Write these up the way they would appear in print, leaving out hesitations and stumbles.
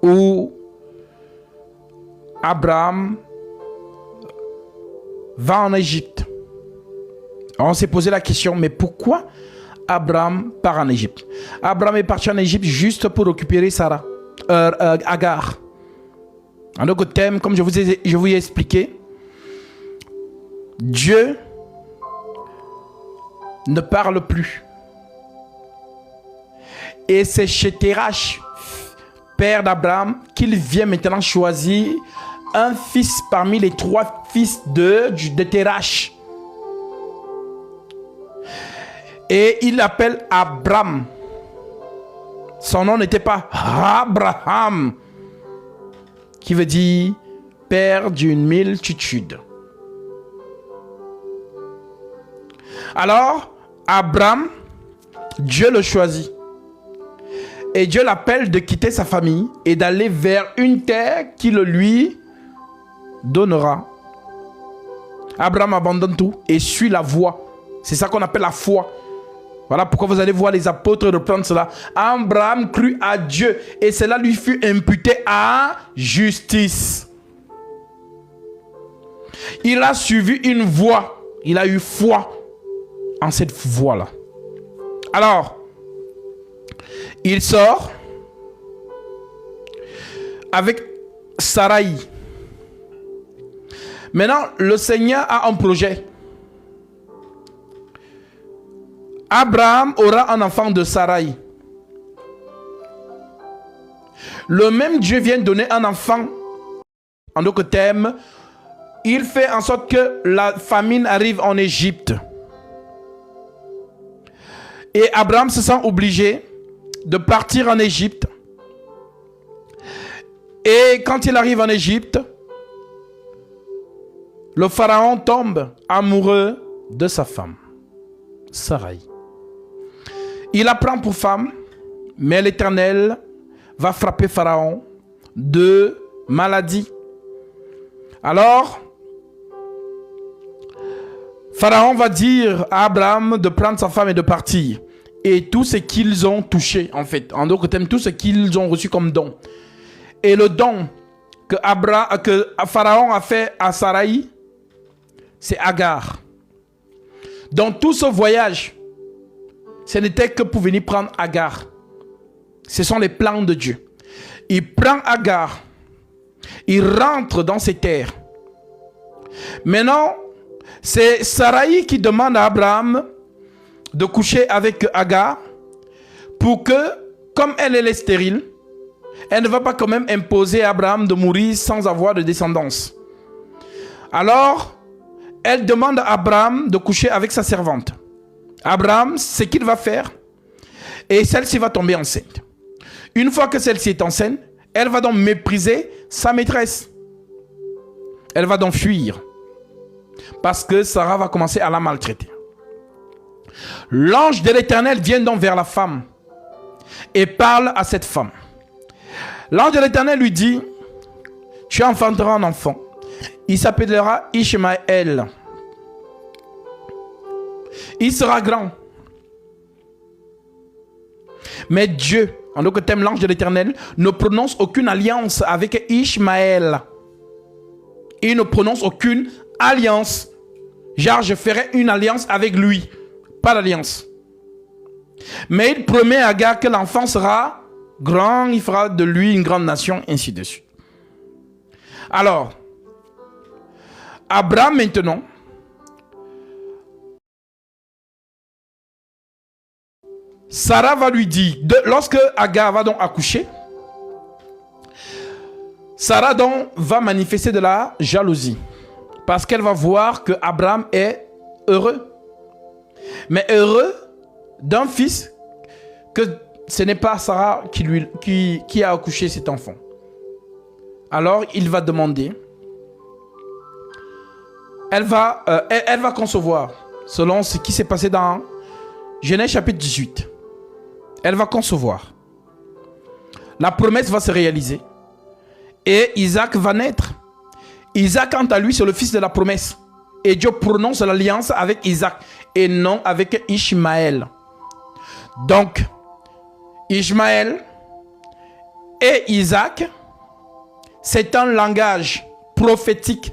où Abraham va en Égypte. On s'est posé la question, mais pourquoi Abraham part en Égypte? Abraham est parti en Égypte juste pour récupérer Agar. En d'autres termes, comme je vous ai expliqué, Dieu ne parle plus. Et c'est chez Terach, père d'Abraham, qu'il vient maintenant choisir un fils parmi les 3 fils de Terach. Et il l'appelle Abram. Son nom n'était pas Abraham, qui veut dire père d'une multitude. Alors, Abraham, Dieu le choisit. Et Dieu l'appelle de quitter sa famille et d'aller vers une terre qu'il lui donnera. Abraham abandonne tout et suit la voie. C'est ça qu'on appelle la foi. Voilà pourquoi vous allez voir les apôtres reprendre cela. Abraham crut à Dieu et cela lui fut imputé à justice. Il a suivi une voie. Il a eu foi en cette voie-là. Alors, il sort avec Sarai. Maintenant, le Seigneur a un projet. Abraham aura un enfant de Sarai. Le même Dieu vient donner un enfant. En d'autres termes, il fait en sorte que la famine arrive en Égypte. Et Abraham se sent obligé de partir en Égypte. Et quand il arrive en Égypte, le pharaon tombe amoureux de sa femme, Sarai. Il la prend pour femme, mais l'Éternel va frapper Pharaon de maladie. Alors, Pharaon va dire à Abraham de prendre sa femme et de partir. Et tout ce qu'ils ont touché, en fait, en d'autres termes, tout ce qu'ils ont reçu comme don. Et le don que Pharaon a fait à Sarai, c'est Agar. Dans tout ce voyage, ce n'était que pour venir prendre Agar. Ce sont les plans de Dieu. Il prend Agar. Il rentre dans ses terres. Maintenant, c'est Sarai qui demande à Abraham de coucher avec Agar pour que, comme elle est stérile, elle ne va pas quand même imposer à Abraham de mourir sans avoir de descendance. Alors, elle demande à Abraham de coucher avec sa servante. Abraham, c'est ce qu'il va faire. Et celle-ci va tomber enceinte. Une fois que celle-ci est enceinte, elle va donc mépriser sa maîtresse. Elle va donc fuir. Parce que Sarah va commencer à la maltraiter. L'ange de l'Éternel vient donc vers la femme et parle à cette femme. L'ange de l'Éternel lui dit: tu enfanteras un enfant. Il s'appellera Ishmaël. Il sera grand. Mais Dieu, en d'autres termes, l'ange de l'Éternel, ne prononce aucune alliance avec Ishmaël. Il ne prononce aucune alliance. Genre, je ferai une alliance avec lui. Pas d'alliance. Mais il promet à Agar que l'enfant sera grand, il fera de lui une grande nation, ainsi de suite. Alors, Abraham maintenant, Sarah va lui dire, lorsque Agar va donc accoucher, Sarah donc va manifester de la jalousie. Parce qu'elle va voir que Abraham est heureux. Mais heureux d'un fils que ce n'est pas Sarah qui a accouché cet enfant. Alors il va demander. Elle va concevoir, selon ce qui s'est passé dans Genèse chapitre 18. Elle va concevoir. La promesse va se réaliser. Et Isaac va naître. Isaac, quant à lui, c'est le fils de la promesse. Et Dieu prononce l'alliance avec Isaac et non avec Ishmaël. Donc, Ishmaël et Isaac, c'est un langage prophétique.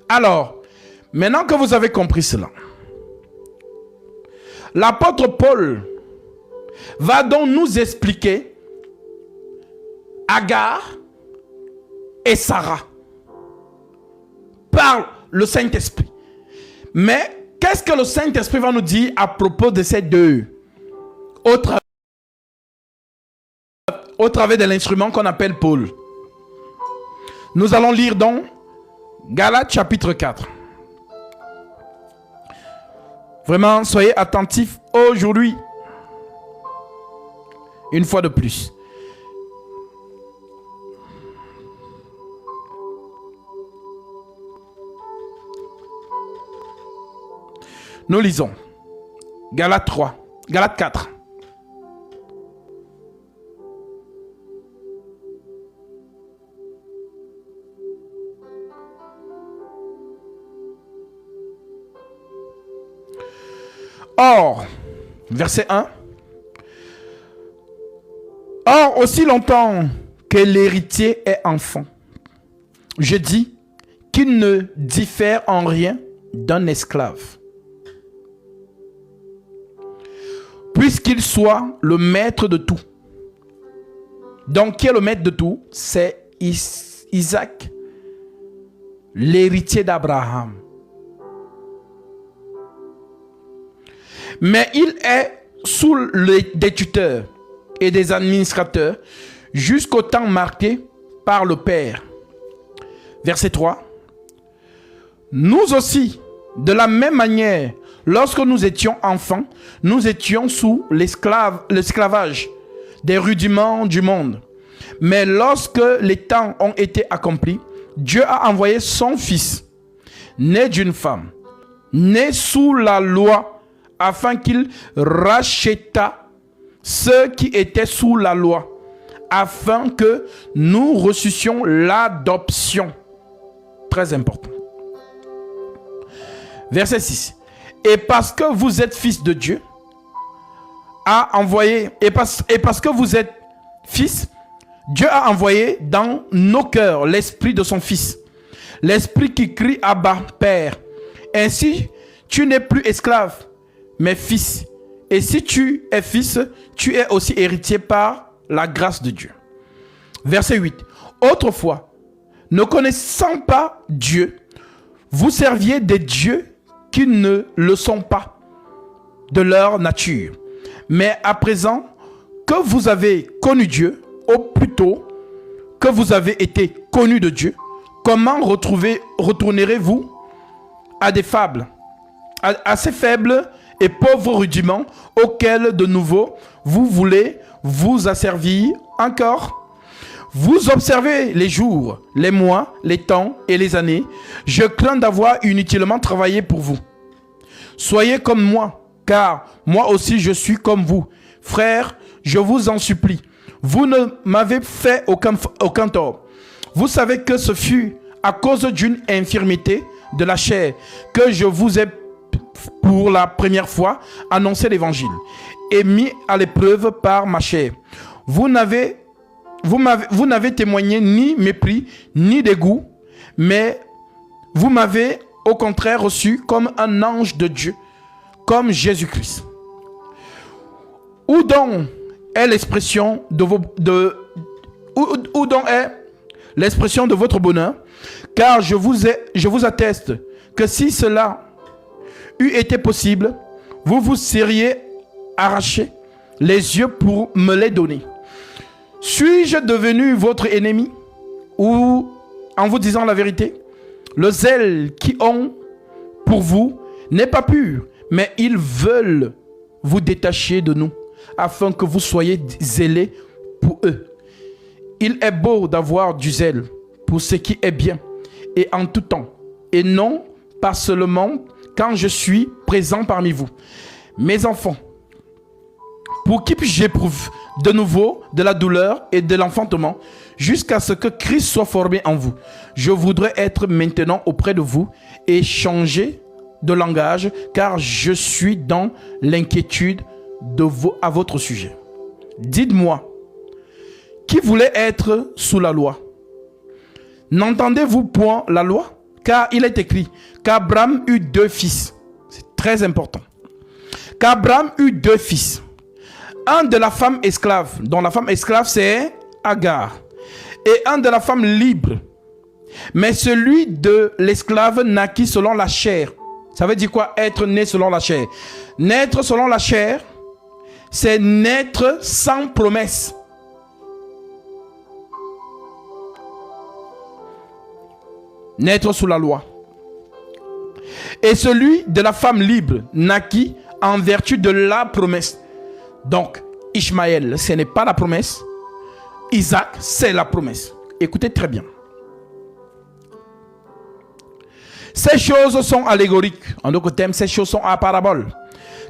Alors, maintenant que vous avez compris cela, l'apôtre Paul va donc nous expliquer Agar et Sarah par le Saint-Esprit. Mais qu'est-ce que le Saint-Esprit va nous dire à propos de ces deux au travers de l'instrument qu'on appelle Paul? Nous allons lire donc Galates chapitre 4. Vraiment, soyez attentifs aujourd'hui. Une fois de plus. Nous lisons Galates 4. Or, verset 1. Or, aussi longtemps que l'héritier est enfant, je dis qu'il ne diffère en rien d'un esclave, puisqu'il soit le maître de tout. Donc, qui est le maître de tout? C'est Isaac, l'héritier d'Abraham. Mais il est sous des tuteurs et des administrateurs jusqu'au temps marqué par le Père. Verset 3. Nous aussi, de la même manière, lorsque nous étions enfants, nous étions sous l'esclavage des rudiments du monde. Mais lorsque les temps ont été accomplis, Dieu a envoyé son Fils, né d'une femme, né sous la loi, afin qu'il rachètât ceux qui étaient sous la loi, afin que nous reçussions l'adoption. Très important. Verset 6. Et parce que vous êtes fils de Dieu, parce que vous êtes fils, Dieu a envoyé dans nos cœurs l'esprit de son Fils, l'esprit qui crie Abba, Père. Ainsi, tu n'es plus esclave, mais fils. Et si tu es fils, tu es aussi héritier par la grâce de Dieu. Verset 8. Autrefois, ne connaissant pas Dieu, vous serviez des dieux qui ne le sont pas de leur nature. Mais à présent que vous avez connu Dieu, ou plutôt que vous avez été connu de Dieu, comment retournerez-vous à des fables, à ces faibles et pauvres rudiments auxquels de nouveau vous voulez vous asservir encore? Vous observez les jours, les mois, les temps et les années. Je crains d'avoir inutilement travaillé pour vous. Soyez comme moi, car moi aussi je suis comme vous. Frères, je vous en supplie, vous ne m'avez fait aucun tort. Vous savez que ce fut à cause d'une infirmité de la chair que je vous ai pour la première fois annoncé l'évangile et mis à l'épreuve par ma chair. Vous n'avez témoigné ni mépris ni dégoût, mais vous m'avez au contraire reçu comme un ange de Dieu, comme Jésus-Christ. Où donc est l'expression de votre bonheur? Car je vous atteste que si cela eût été possible, vous vous seriez arraché les yeux pour me les donner. Suis-je devenu votre ennemi, ou en vous disant la vérité? Le zèle qu'ils ont pour vous n'est pas pur, mais ils veulent vous détacher de nous, afin que vous soyez zélés pour eux. Il est beau d'avoir du zèle pour ce qui est bien, et en tout temps, et non pas seulement quand je suis présent parmi vous. Mes enfants, pour qui j'éprouve de nouveau de la douleur et de l'enfantement, jusqu'à ce que Christ soit formé en vous. Je voudrais être maintenant auprès de vous et changer de langage, car je suis dans l'inquiétude à votre sujet. Dites-moi, qui voulait être sous la loi? N'entendez-vous point la loi? Car il est écrit qu'Abraham eut 2 fils. C'est très important. Qu'Abraham eut 2 fils. Un de la femme esclave, dont la femme esclave c'est Agar. Et un de la femme libre. Mais celui de l'esclave naquit selon la chair. Ça veut dire quoi, être né selon la chair? Naître selon la chair, c'est naître sans promesse. Naître sous la loi. Et celui de la femme libre naquit en vertu de la promesse. Donc, Ishmaël, ce n'est pas la promesse. Isaac, c'est la promesse. Écoutez très bien. Ces choses sont allégoriques. En d'autres termes, ces choses sont à parabole.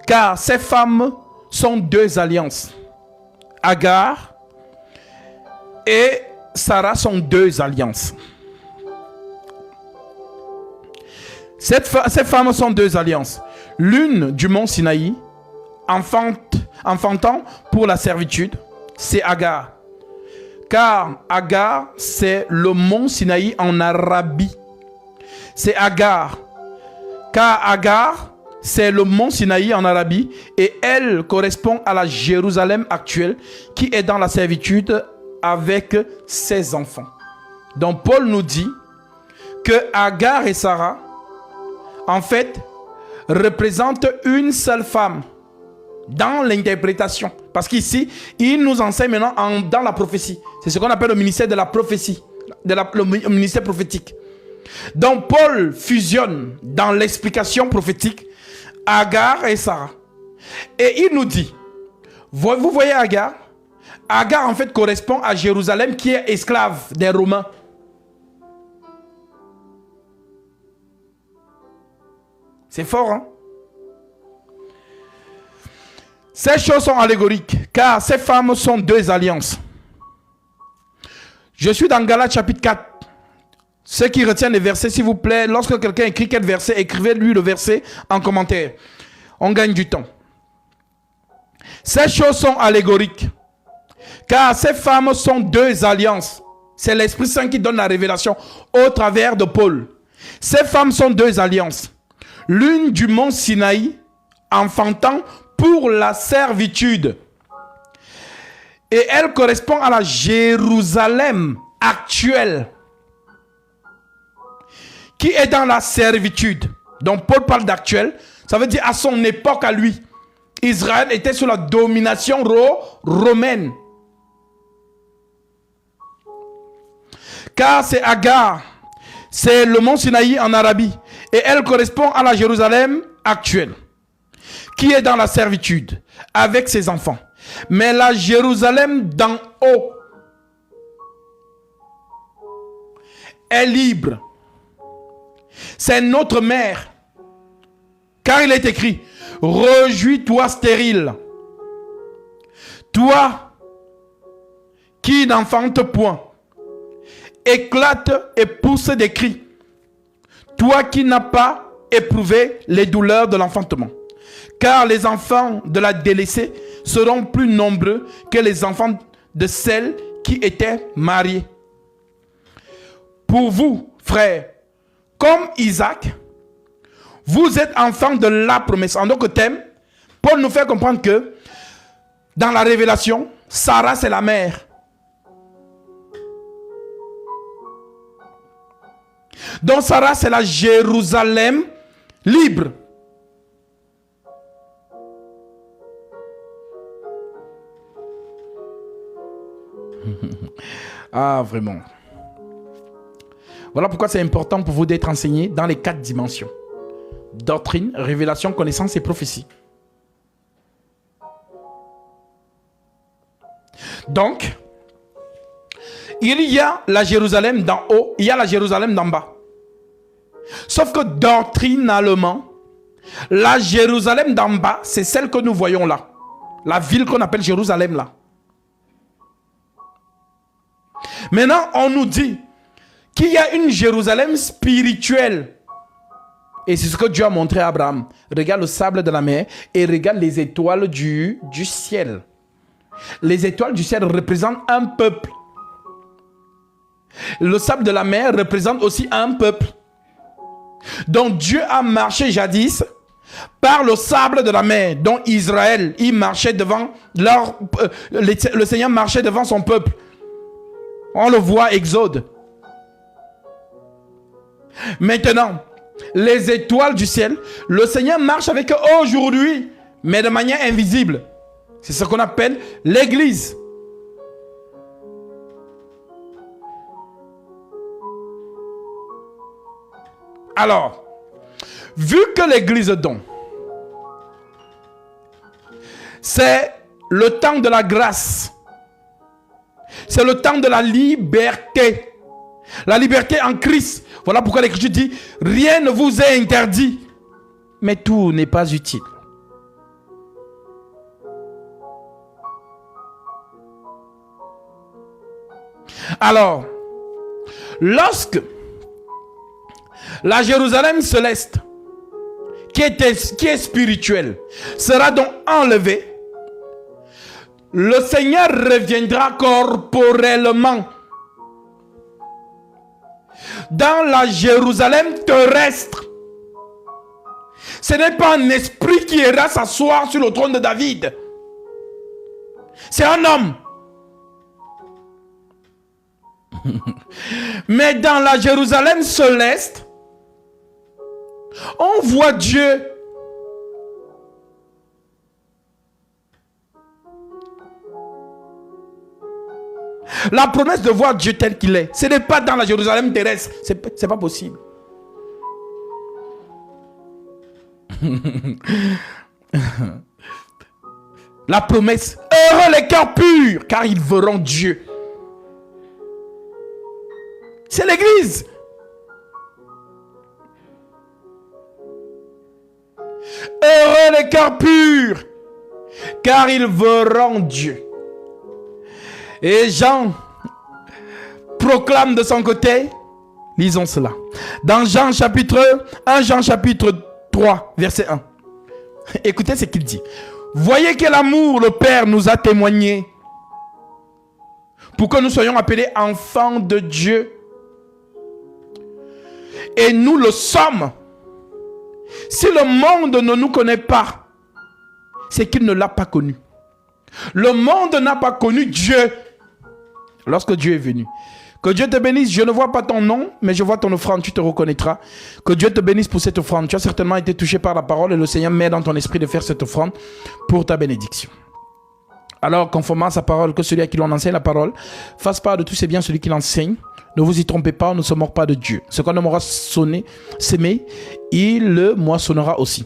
Car ces femmes sont 2 alliances. Agar et Sarah sont 2 alliances. Ces femmes sont 2 alliances. L'une du mont Sinaï, enfantant pour la servitude, c'est Agar. Car Agar, c'est le mont Sinaï en Arabie. C'est Agar. Car Agar, c'est le mont Sinaï en Arabie. Et elle correspond à la Jérusalem actuelle qui est dans la servitude avec ses enfants. Donc Paul nous dit que Agar et Sarah, en fait, représentent une seule femme dans l'interprétation. Parce qu'ici, il nous enseigne maintenant dans la prophétie. C'est ce qu'on appelle le ministère de la prophétie, le ministère prophétique. Donc Paul fusionne dans l'explication prophétique Agar et Sarah. Et il nous dit, vous voyez Agar? Agar en fait correspond à Jérusalem qui est esclave des Romains. C'est fort, hein? Ces choses sont allégoriques, car ces femmes sont 2 alliances. Je suis dans Galates chapitre 4. Ceux qui retiennent les versets, s'il vous plaît, lorsque quelqu'un écrit quel verset, écrivez-lui le verset en commentaire. On gagne du temps. Ces choses sont allégoriques, car ces femmes sont 2 alliances. C'est l'Esprit Saint qui donne la révélation au travers de Paul. Ces femmes sont 2 alliances. L'une du mont Sinaï, enfantant pour la servitude. Et elle correspond à la Jérusalem actuelle, qui est dans la servitude. Donc Paul parle d'actuel, ça veut dire à son époque à lui. Israël était sous la domination romaine. Car c'est Agar, c'est le mont Sinaï en Arabie. Et elle correspond à la Jérusalem actuelle, qui est dans la servitude, avec ses enfants. Mais la Jérusalem d'en haut est libre. C'est notre mère. Car il est écrit, réjouis-toi stérile, toi qui n'enfantes point, éclate et pousse des cris, toi qui n'as pas éprouvé les douleurs de l'enfantement. Car les enfants de la délaissée seront plus nombreux que les enfants de celles qui étaient mariées. Pour vous, frères, comme Isaac, vous êtes enfants de la promesse. En d'autres termes, Paul nous fait comprendre que dans la révélation, Sarah c'est la mère. Donc Sarah c'est la Jérusalem libre. Ah, vraiment. Voilà pourquoi c'est important pour vous d'être enseigné dans les 4 dimensions. Doctrine, révélation, connaissance et prophétie. Donc, il y a la Jérusalem d'en haut, il y a la Jérusalem d'en bas. Sauf que doctrinalement, la Jérusalem d'en bas, c'est celle que nous voyons là. La ville qu'on appelle Jérusalem là. Maintenant, on nous dit qu'il y a une Jérusalem spirituelle Et c'est ce que Dieu a montré à Abraham. Regarde le sable de la mer et regarde les étoiles du ciel. Les étoiles du ciel représentent un peuple. Le sable de la mer représente aussi un peuple. Donc Dieu a marché jadis par le sable de la mer, dont Israël, il marchait devant le Seigneur marchait devant son peuple. On le voit, Exode. Maintenant, les étoiles du ciel, le Seigneur marche avec eux aujourd'hui, mais de manière invisible. C'est ce qu'on appelle l'Église. Alors, vu que l'Église donne, c'est le temps de la grâce. C'est le temps de la liberté. La liberté en Christ. Voilà pourquoi l'Écriture dit, rien ne vous est interdit, mais tout n'est pas utile. Alors, lorsque la Jérusalem céleste, qui est spirituelle, sera donc enlevée, le Seigneur reviendra corporellement dans la Jérusalem terrestre. Ce n'est pas un esprit qui ira s'asseoir sur le trône de David. C'est un homme. Mais dans la Jérusalem céleste, on voit Dieu. La promesse de voir Dieu tel qu'il est, ce n'est pas dans la Jérusalem terrestre. C'est pas possible. La promesse, heureux les cœurs purs, car ils verront Dieu. C'est l'Église. Heureux les cœurs purs, car ils verront Dieu. Et Jean proclame de son côté, lisons cela, dans Jean chapitre 3, verset 1. Écoutez ce qu'il dit. Voyez quel amour le Père nous a témoigné pour que nous soyons appelés enfants de Dieu. Et nous le sommes. Si le monde ne nous connaît pas, c'est qu'il ne l'a pas connu. Le monde n'a pas connu Dieu lorsque Dieu est venu. Que Dieu te bénisse. Je ne vois pas ton nom, mais je vois ton offrande. Tu te reconnaîtra. Que Dieu te bénisse pour cette offrande. Tu as certainement été touché par la parole et le Seigneur met dans ton esprit de faire cette offrande pour ta bénédiction. Alors, conformément à sa parole, que celui à qui l'on enseigne la parole fasse part de tous ses biens, celui qui l'enseigne. Ne vous y trompez pas, on ne se moque pas de Dieu. Ce qu'on aura s'aimer, il le moissonnera aussi.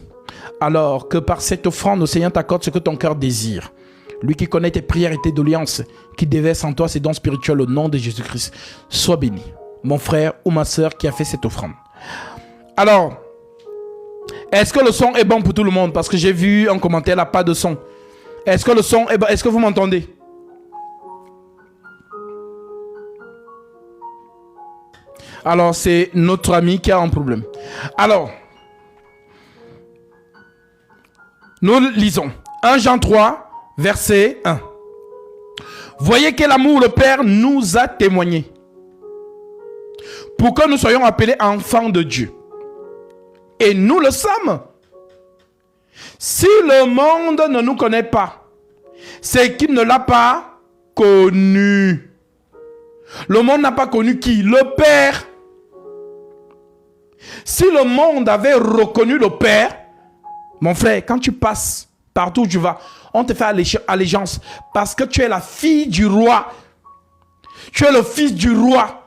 Alors que par cette offrande, le Seigneur t'accorde ce que ton cœur désire. Lui qui connaît tes prières et tes doléances, qui déverse en toi ses dons spirituels au nom de Jésus-Christ. Sois béni, mon frère ou ma soeur qui a fait cette offrande. Alors, est-ce que le son est bon pour tout le monde? Parce que j'ai vu un commentaire là, pas de son. Est-ce que le son est bon? Est-ce que vous m'entendez? Alors, c'est notre ami qui a un problème. Alors, nous lisons 1 Jean 3, verset 1. Voyez quel amour le Père nous a témoigné pour que nous soyons appelés enfants de Dieu. Et nous le sommes. Si le monde ne nous connaît pas, c'est qu'il ne l'a pas connu. Le monde n'a pas connu qui? Le Père. Si le monde avait reconnu le Père, mon frère, quand tu passes partout où tu vas, on te fait allégeance parce que tu es la fille du roi. Tu es le fils du roi.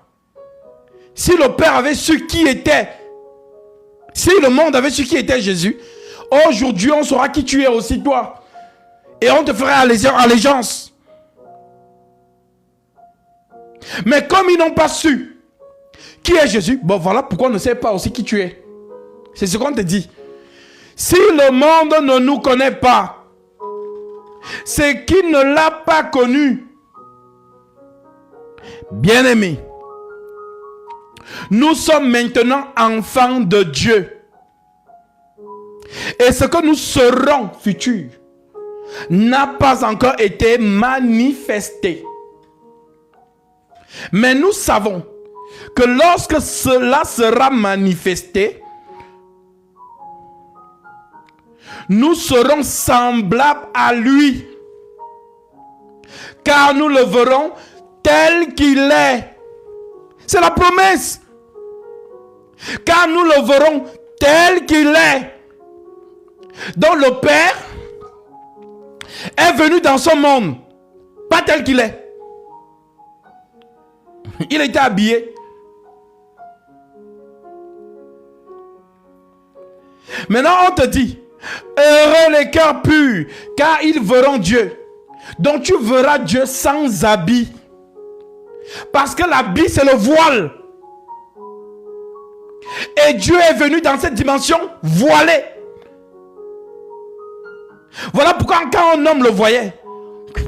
Si le Père avait su qui était, si le monde avait su qui était Jésus, aujourd'hui on saura qui tu es aussi toi. Et on te ferait allégeance. Mais comme ils n'ont pas su qui est Jésus, bon voilà pourquoi on ne sait pas aussi qui tu es. C'est ce qu'on te dit. Si le monde ne nous connaît pas, c'est qu'il ne l'a pas connu. Bien-aimés, nous sommes maintenant enfants de Dieu. Et ce que nous serons futurs n'a pas encore été manifesté. Mais nous savons que lorsque cela sera manifesté, nous serons semblables à lui, car nous le verrons tel qu'il est. C'est la promesse. Car nous le verrons tel qu'il est. Donc le Père est venu dans ce monde, pas tel qu'il est. Il était habillé. Maintenant on te dit, heureux les cœurs purs, car ils verront Dieu. Donc tu verras Dieu sans habit. Parce que l'habit c'est le voile. Et Dieu est venu dans cette dimension voilée. Voilà pourquoi quand un homme le voyait,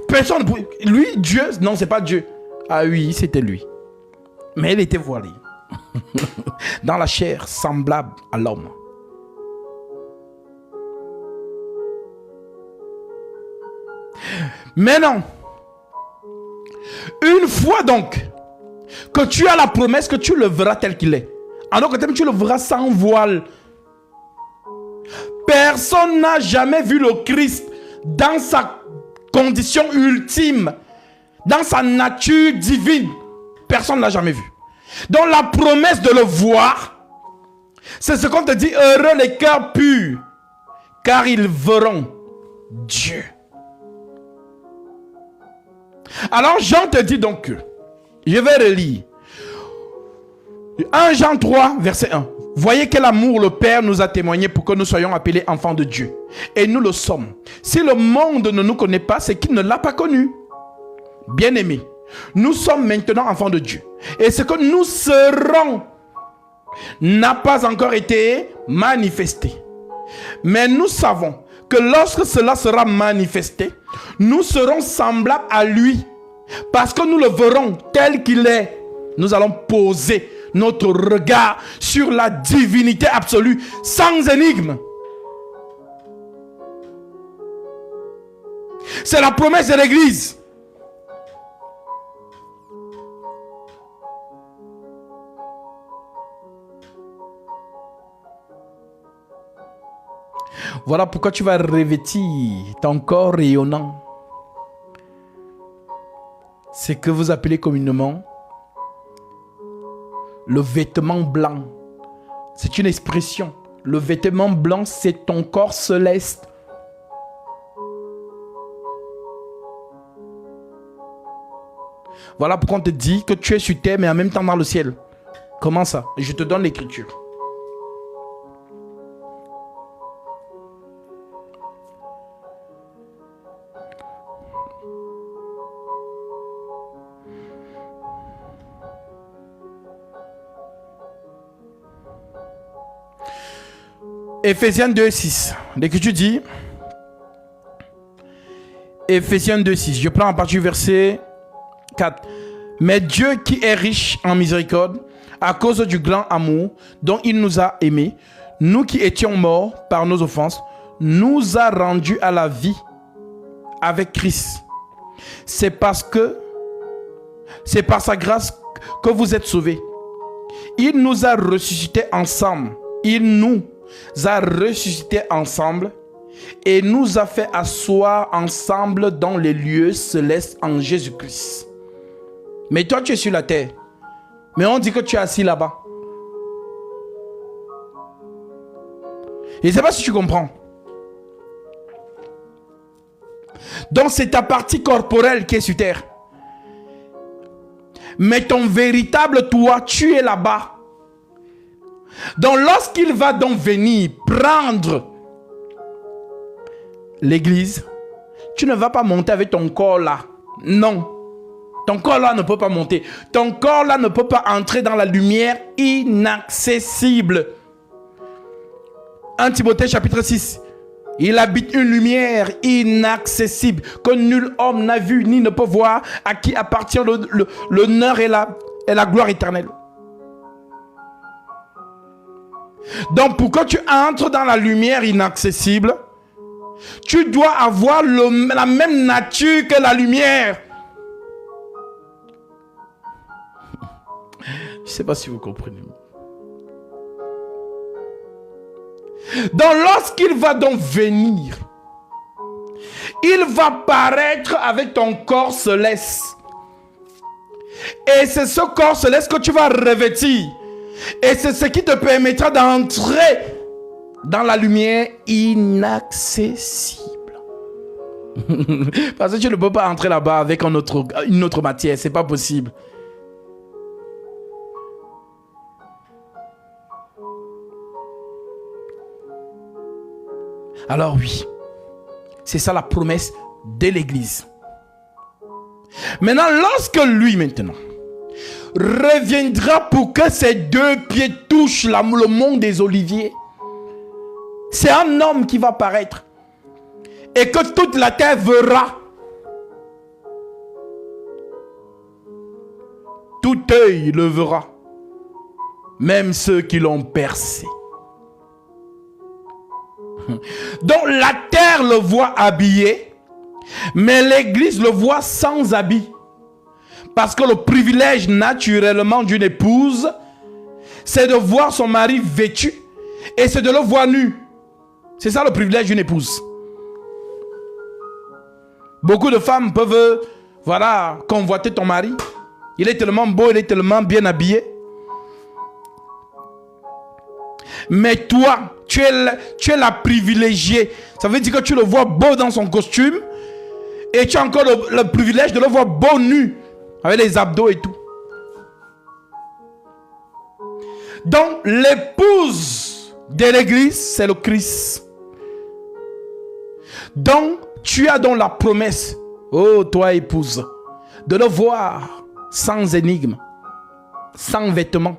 personne, lui, Dieu, non, c'est pas Dieu. Ah oui, c'était lui. Mais il était voilé. Dans la chair, semblable à l'homme. Mais non. Une fois donc que tu as la promesse que tu le verras tel qu'il est. Alors que tu le verras sans voile. Personne n'a jamais vu le Christ dans sa condition ultime, dans sa nature divine. Personne ne l'a jamais vu. Donc la promesse de le voir, c'est ce qu'on te dit, heureux les cœurs purs, car ils verront Dieu. Alors Jean te dit donc, je vais relire 1 Jean 3, verset 1. Voyez quel amour le Père nous a témoigné pour que nous soyons appelés enfants de Dieu. Et nous le sommes. Si le monde ne nous connaît pas, c'est qu'il ne l'a pas connu. Bien-aimés, nous sommes maintenant enfants de Dieu. Et ce que nous serons n'a pas encore été manifesté. Mais nous savons que lorsque cela sera manifesté, nous serons semblables à lui. Parce que nous le verrons tel qu'il est. Nous allons poser notre regard sur la divinité absolue, sans énigme. C'est la promesse de l'Église. Voilà pourquoi tu vas revêtir ton corps rayonnant. C'est que vous appelez communément le vêtement blanc. C'est une expression. Le vêtement blanc, c'est ton corps céleste. Voilà pourquoi on te dit que tu es sur terre, mais en même temps dans le ciel. Comment ça? Je te donne l'écriture. Ephésiens 2:6. L'écriture dit, Ephésiens 2:6. Je prends en partie verset 4. Mais Dieu qui est riche en miséricorde, à cause du grand amour dont il nous a aimés, nous qui étions morts par nos offenses, nous a rendus à la vie avec Christ. C'est par sa grâce que vous êtes sauvés. Il nous a ressuscités ensemble. Il nous a ressuscités ensemble et nous a fait asseoir ensemble dans les lieux célestes en Jésus-Christ. Mais toi, tu es sur la terre. Mais on dit que tu es assis là-bas. Je ne sais pas si tu comprends. Donc, c'est ta partie corporelle qui est sur terre. Mais ton véritable toi, tu es là-bas. Donc lorsqu'il va donc venir prendre l'église, tu ne vas pas monter avec ton corps là. Non. Ton corps là ne peut pas monter. Ton corps là ne peut pas entrer dans la lumière inaccessible. 1 Timothée chapitre 6. Il habite une lumière inaccessible que nul homme n'a vu ni ne peut voir, à qui appartient l'honneur et la gloire éternelle. Donc pour que tu entres dans la lumière inaccessible, tu dois avoir la même nature que la lumière. Je ne sais pas si vous comprenez. Donc lorsqu'il va donc venir, il va paraître avec ton corps céleste. Et c'est ce corps céleste que tu vas revêtir. Et c'est ce qui te permettra d'entrer dans la lumière inaccessible. Parce que tu ne peux pas entrer là-bas avec une autre matière. C'est pas possible. Alors oui, c'est ça la promesse de l'Église. Maintenant, lorsque lui maintenant reviendra pour que ses deux pieds touchent le mont des Oliviers, c'est un homme qui va paraître et que toute la terre verra. Tout œil le verra, même ceux qui l'ont percé. Donc la terre le voit habillé, mais l'Église le voit sans habit. Parce que le privilège naturellement d'une épouse, c'est de voir son mari vêtu et c'est de le voir nu. C'est ça le privilège d'une épouse. Beaucoup de femmes peuvent, convoiter ton mari. Il est tellement beau, il est tellement bien habillé. Mais toi, tu es la privilégiée. Ça veut dire que tu le vois beau dans son costume et tu as encore le privilège de le voir beau nu, avec les abdos et tout. Donc, l'épouse de l'Église, c'est le Christ. Donc, tu as donc la promesse, oh toi épouse, de le voir sans énigme, sans vêtements.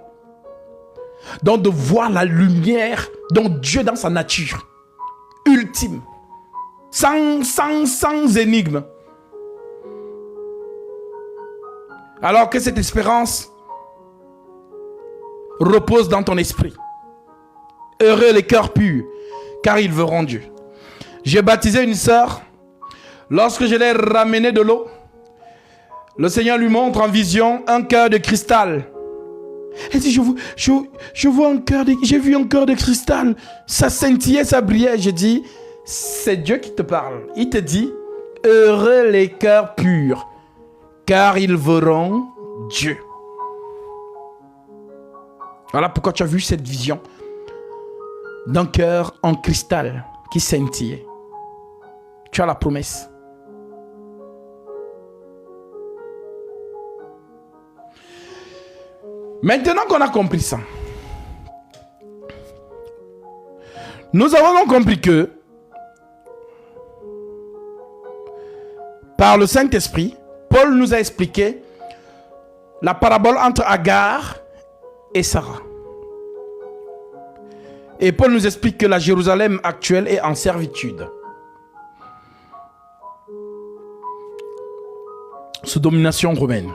Donc, de voir la lumière, donc Dieu dans sa nature ultime, sans énigme. Alors que cette espérance repose dans ton esprit. Heureux les cœurs purs, car ils verront Dieu. J'ai baptisé une sœur. Lorsque je l'ai ramenée de l'eau, le Seigneur lui montre en vision un cœur de cristal. Elle dit, je vois un cœur j'ai vu un cœur de cristal. Ça scintillait, ça brillait. Je dis, c'est Dieu qui te parle. Il te dit, heureux les cœurs purs, car ils verront Dieu. Voilà pourquoi tu as vu cette vision d'un cœur en cristal qui scintillait. Tu as la promesse. Maintenant qu'on a compris ça, nous avons donc compris que par le Saint-Esprit, Paul nous a expliqué la parabole entre Agar et Sarah. Et Paul nous explique que la Jérusalem actuelle est en servitude, sous domination romaine.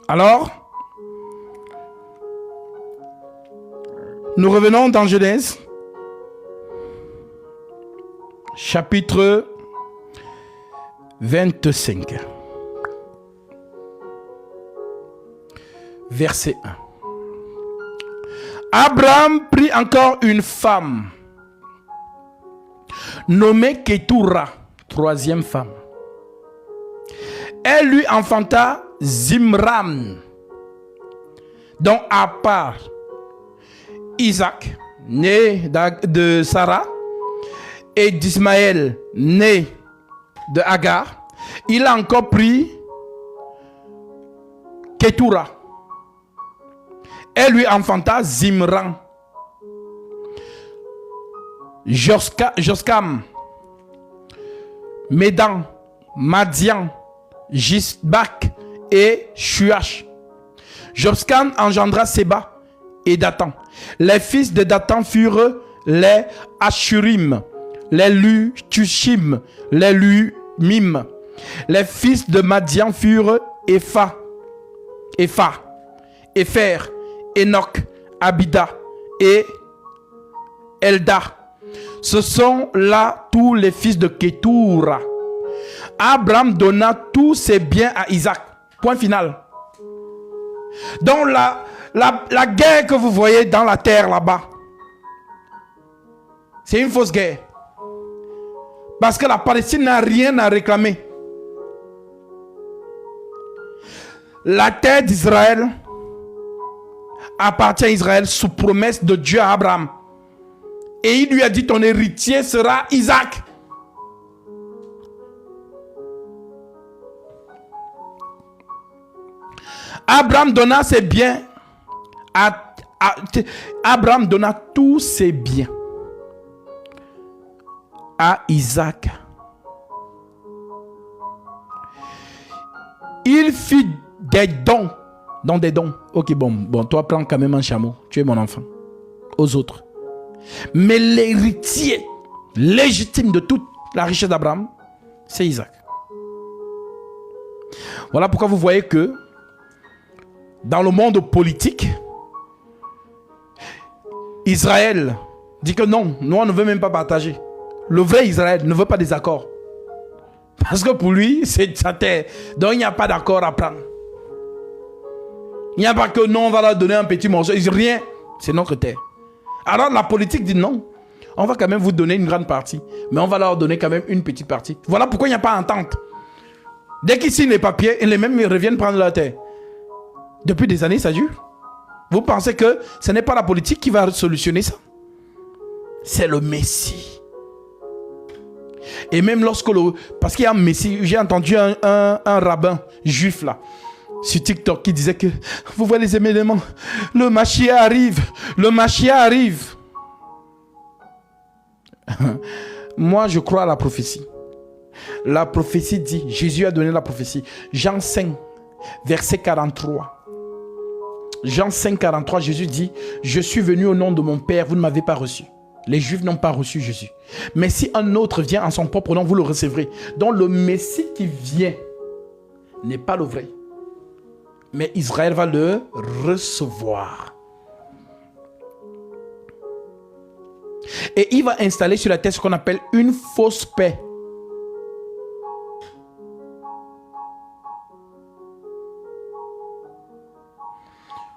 Alors, nous revenons dans Genèse, chapitre 25, verset 1. Abraham prit encore une femme, nommée Ketura, troisième femme. Elle lui enfanta Zimram, dont à part Isaac, né de Sarah, et d'Ismaël, né de Agar, il a encore pris Ketura. Elle lui enfanta Zimran, Joskam, Médan, Madian, Gisbak et Shuach. Joskam engendra Seba et Dathan. Les fils de Dathan furent les Ashurim, les Lutushim, les Lumim. Les fils de Madian furent Epha, Epher Enoch, Abida et Elda. Ce sont là tous les fils de Ketura. Abraham donna tous ses biens à Isaac. Point final. Donc la guerre que vous voyez dans la terre là-bas, c'est une fausse guerre. Parce que la Palestine n'a rien à réclamer. La terre d'Israël appartient à Israël sous promesse de Dieu à Abraham. Et il lui a dit, ton héritier sera Isaac. Abraham donna ses biens Abraham donna tous ses biens à Isaac. Il fit des dons. Dans des dons. Ok, bon, toi prends quand même un chameau. Tu es mon enfant. Aux autres. Mais l'héritier légitime de toute la richesse d'Abraham, c'est Isaac. Voilà pourquoi vous voyez que dans le monde politique, Israël dit que non, nous on ne veut même pas partager. Le vrai Israël ne veut pas des accords. Parce que pour lui, c'est sa terre. Donc il n'y a pas d'accord à prendre. Il n'y a pas que non, on va leur donner un petit morceau. Ils disent rien, c'est notre terre. Alors la politique dit non, on va quand même vous donner une grande partie. Mais on va leur donner quand même une petite partie. Voilà pourquoi il n'y a pas d'entente. Dès qu'ils signent les papiers, les mêmes ils reviennent prendre leur terre. Depuis des années, ça dure. Vous pensez que ce n'est pas la politique qui va solutionner ça? C'est le Messie. Et même lorsque parce qu'il y a un Messie, j'ai entendu un rabbin juif là, sur TikTok, qui disait que, vous voyez les éléments, le Mashiach arrive, le Mashiach arrive. Moi, je crois à la prophétie. La prophétie dit, Jésus a donné la prophétie. Jean 5, verset 43. Jean 5, 43, Jésus dit, je suis venu au nom de mon Père, vous ne m'avez pas reçu. Les Juifs n'ont pas reçu Jésus. Mais si un autre vient en son propre nom, vous le recevrez. Donc le Messie qui vient n'est pas le vrai. Mais Israël va le recevoir. Et il va installer sur la terre ce qu'on appelle une fausse paix.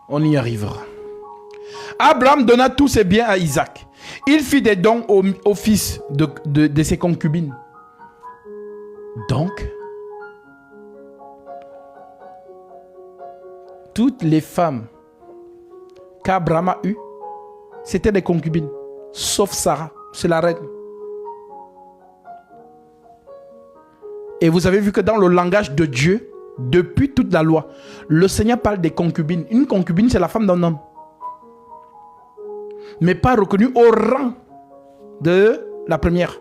On y arrivera. Abraham donna tous ses biens à Isaac. Il fit des dons au fils de ses concubines. Donc, toutes les femmes qu'Abraham a eues, c'était des concubines. Sauf Sarah, c'est la reine. Et vous avez vu que dans le langage de Dieu, depuis toute la loi, le Seigneur parle des concubines. Une concubine, c'est la femme d'un homme. Mais pas reconnue au rang de la première.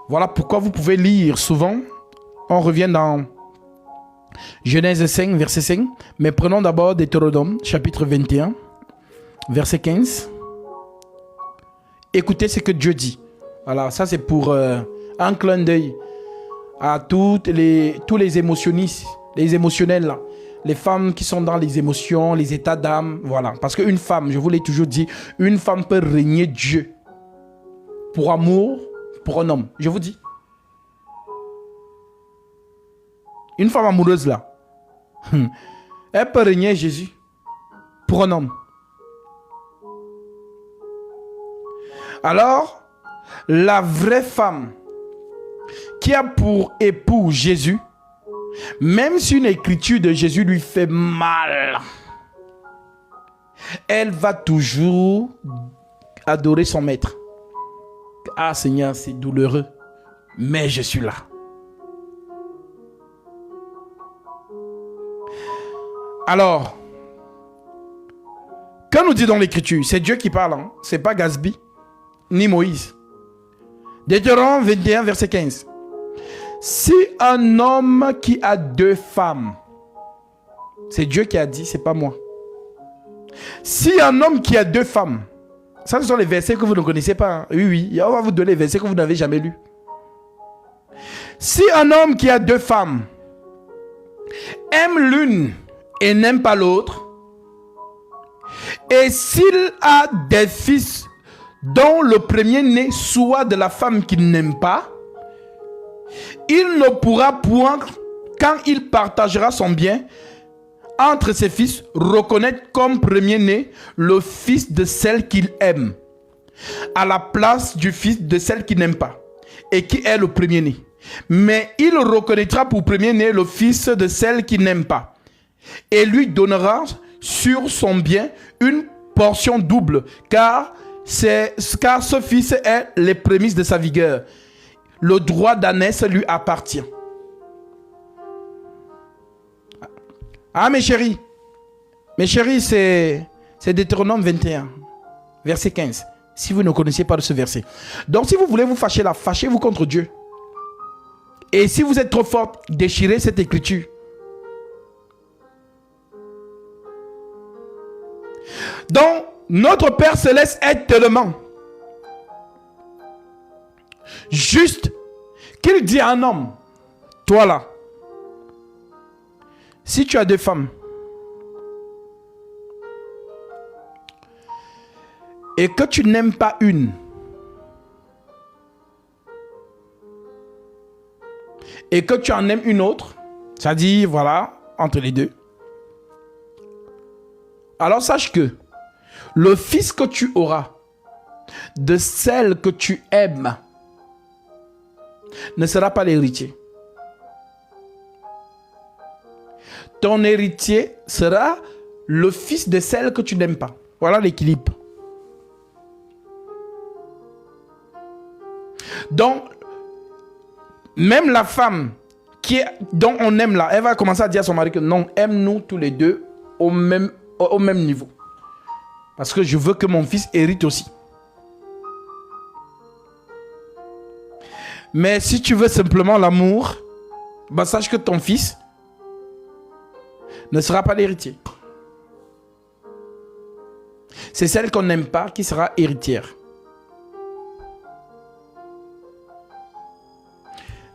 Voilà pourquoi vous pouvez lire souvent, on revient dans Genèse 5, verset 5, mais prenons d'abord Deutéronome, chapitre 21, verset 15. Écoutez ce que Dieu dit. Voilà, ça c'est pour un clin d'œil à tous les émotionnistes, les émotionnels là. Les femmes qui sont dans les émotions, les états d'âme, voilà. Parce qu'une femme, je vous l'ai toujours dit, une femme peut régner Dieu pour amour, pour un homme. Je vous dis. Une femme amoureuse là, elle peut régner Jésus pour un homme. Alors, la vraie femme qui a pour époux Jésus, même si une écriture de Jésus lui fait mal, elle va toujours adorer son maître. Ah Seigneur, c'est douloureux, mais je suis là. Alors, que nous dit dans l'écriture? C'est Dieu qui parle, hein? C'est pas Gatsby, ni Moïse. Deutéronome 21, verset 15. Si un homme qui a deux femmes, c'est Dieu qui a dit, c'est pas moi. Si un homme qui a deux femmes Ça, ce sont les versets que vous ne connaissez pas. Hein. Oui, oui. On va vous donner les versets que vous n'avez jamais lus. Si un homme qui a 2 femmes aime l'une et n'aime pas l'autre, et s'il a des fils dont le premier-né soit de la femme qu'il n'aime pas, il ne pourra point, quand il partagera son bien entre ses fils, reconnaître comme premier-né le fils de celle qu'il aime, à la place du fils de celle qu'il n'aime pas, et qui est le premier-né. Mais il reconnaîtra pour premier-né le fils de celle qu'il n'aime pas, et lui donnera sur son bien une portion double, car ce fils est les prémices de sa vigueur. Le droit d'ânesse lui appartient. Ah, mes chéris, c'est Deutéronome 21, verset 15. Si vous ne connaissez pas de ce verset. Donc, si vous voulez vous fâcher là, fâchez-vous contre Dieu. Et si vous êtes trop fort, déchirez cette écriture. Donc, notre Père Céleste est tellement juste qu'il dit à un homme, toi là, si tu as 2 femmes et que tu n'aimes pas une, et que tu en aimes une autre, c'est-à-dire, voilà, entre les deux, alors sache que le fils que tu auras de celle que tu aimes ne sera pas l'héritier. Ton héritier sera le fils de celle que tu n'aimes pas. Voilà l'équilibre. Donc, même la femme dont on aime là, elle va commencer à dire à son mari que non, aime-nous tous les deux au même niveau. Parce que je veux que mon fils hérite aussi. Mais si tu veux simplement l'amour, bah sache que ton fils ne sera pas l'héritier. C'est celle qu'on n'aime pas qui sera héritière.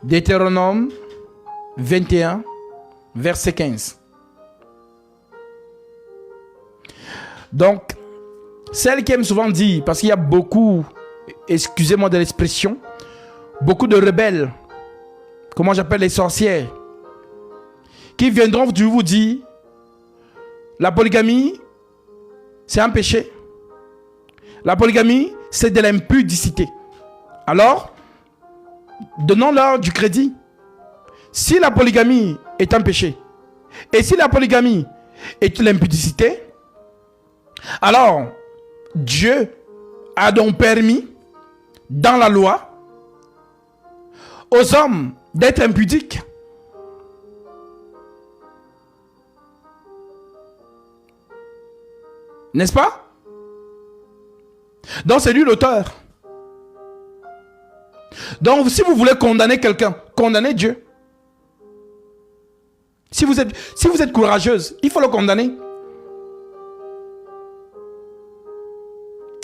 Deutéronome 21, verset 15. Donc, celle qui aime souvent dire, parce qu'il y a beaucoup, excusez-moi de l'expression, beaucoup de rebelles, comment j'appelle les sorcières, qui viendront vous dire, la polygamie, c'est un péché. La polygamie, c'est de l'impudicité. Alors, donnons-leur du crédit. Si la polygamie est un péché, et si la polygamie est l'impudicité, alors Dieu a donc permis, dans la loi, aux hommes d'être impudiques. N'est-ce pas? Donc c'est lui l'auteur. Donc si vous voulez condamner quelqu'un, condamnez Dieu. Si vous êtes courageuse, il faut le condamner.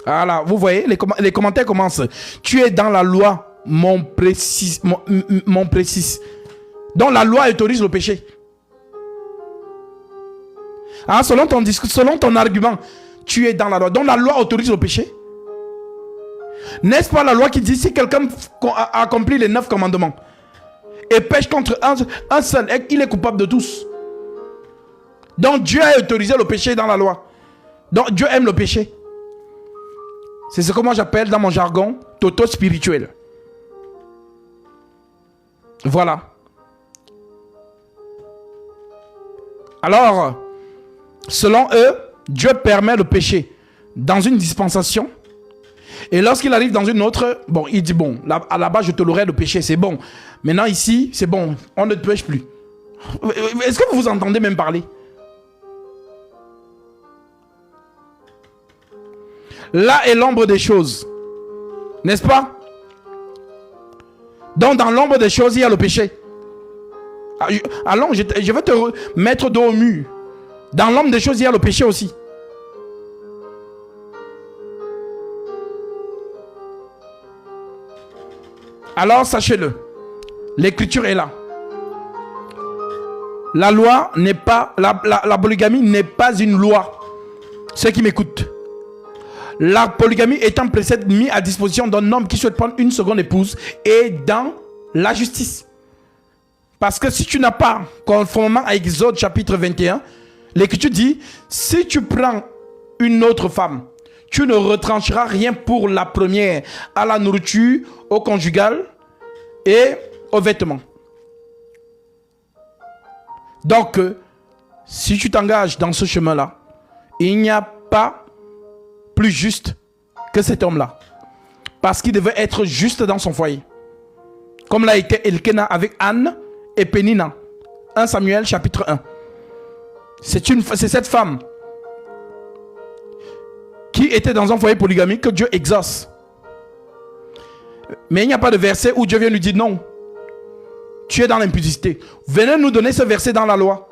Voilà, vous voyez, les commentaires commencent. Tu es dans la loi, mon précis. Donc la loi autorise le péché. Ah, selon ton discours, selon ton argument, tu es dans la loi. Donc la loi autorise le péché. N'est-ce pas la loi qui dit si quelqu'un a accompli les 9 commandements et pêche contre un seul, il est coupable de tous. Donc Dieu a autorisé le péché dans la loi. Donc Dieu aime le péché. C'est ce que moi j'appelle dans mon jargon toto spirituel. Voilà. Alors, selon eux, Dieu permet le péché dans une dispensation. Et lorsqu'il arrive dans une autre, bon, il dit bon, là, à la base je tolérais le péché, c'est bon. Maintenant ici, c'est bon, on ne pêche plus. Est-ce que vous vous entendez même parler? Là est l'ombre des choses. N'est-ce pas? Donc dans l'ombre des choses, il y a le péché. Allons, je vais te mettre dos au mur. Dans l'ombre des choses, il y a le péché aussi. Alors sachez-le, l'écriture est là. La loi n'est pas, la polygamie n'est pas une loi. Ceux qui m'écoutent. La polygamie est un précepte mis à disposition d'un homme qui souhaite prendre une seconde épouse et dans la justice. Parce que si tu n'as pas, conformément à Exode chapitre 21, l'écriture dit, si tu prends une autre femme, tu ne retrancheras rien pour la première, à la nourriture, au conjugal et aux vêtements. Donc, si tu t'engages dans ce chemin-là, il n'y a pas plus juste que cet homme-là. Parce qu'il devait être juste dans son foyer. Comme l'a été Elkena avec Anne et Pénina. 1 Samuel chapitre 1. C'est cette femme qui était dans un foyer polygamique que Dieu exauce. Mais il n'y a pas de verset où Dieu vient lui dire non. Tu es dans l'impudicité. Venez nous donner ce verset dans la loi.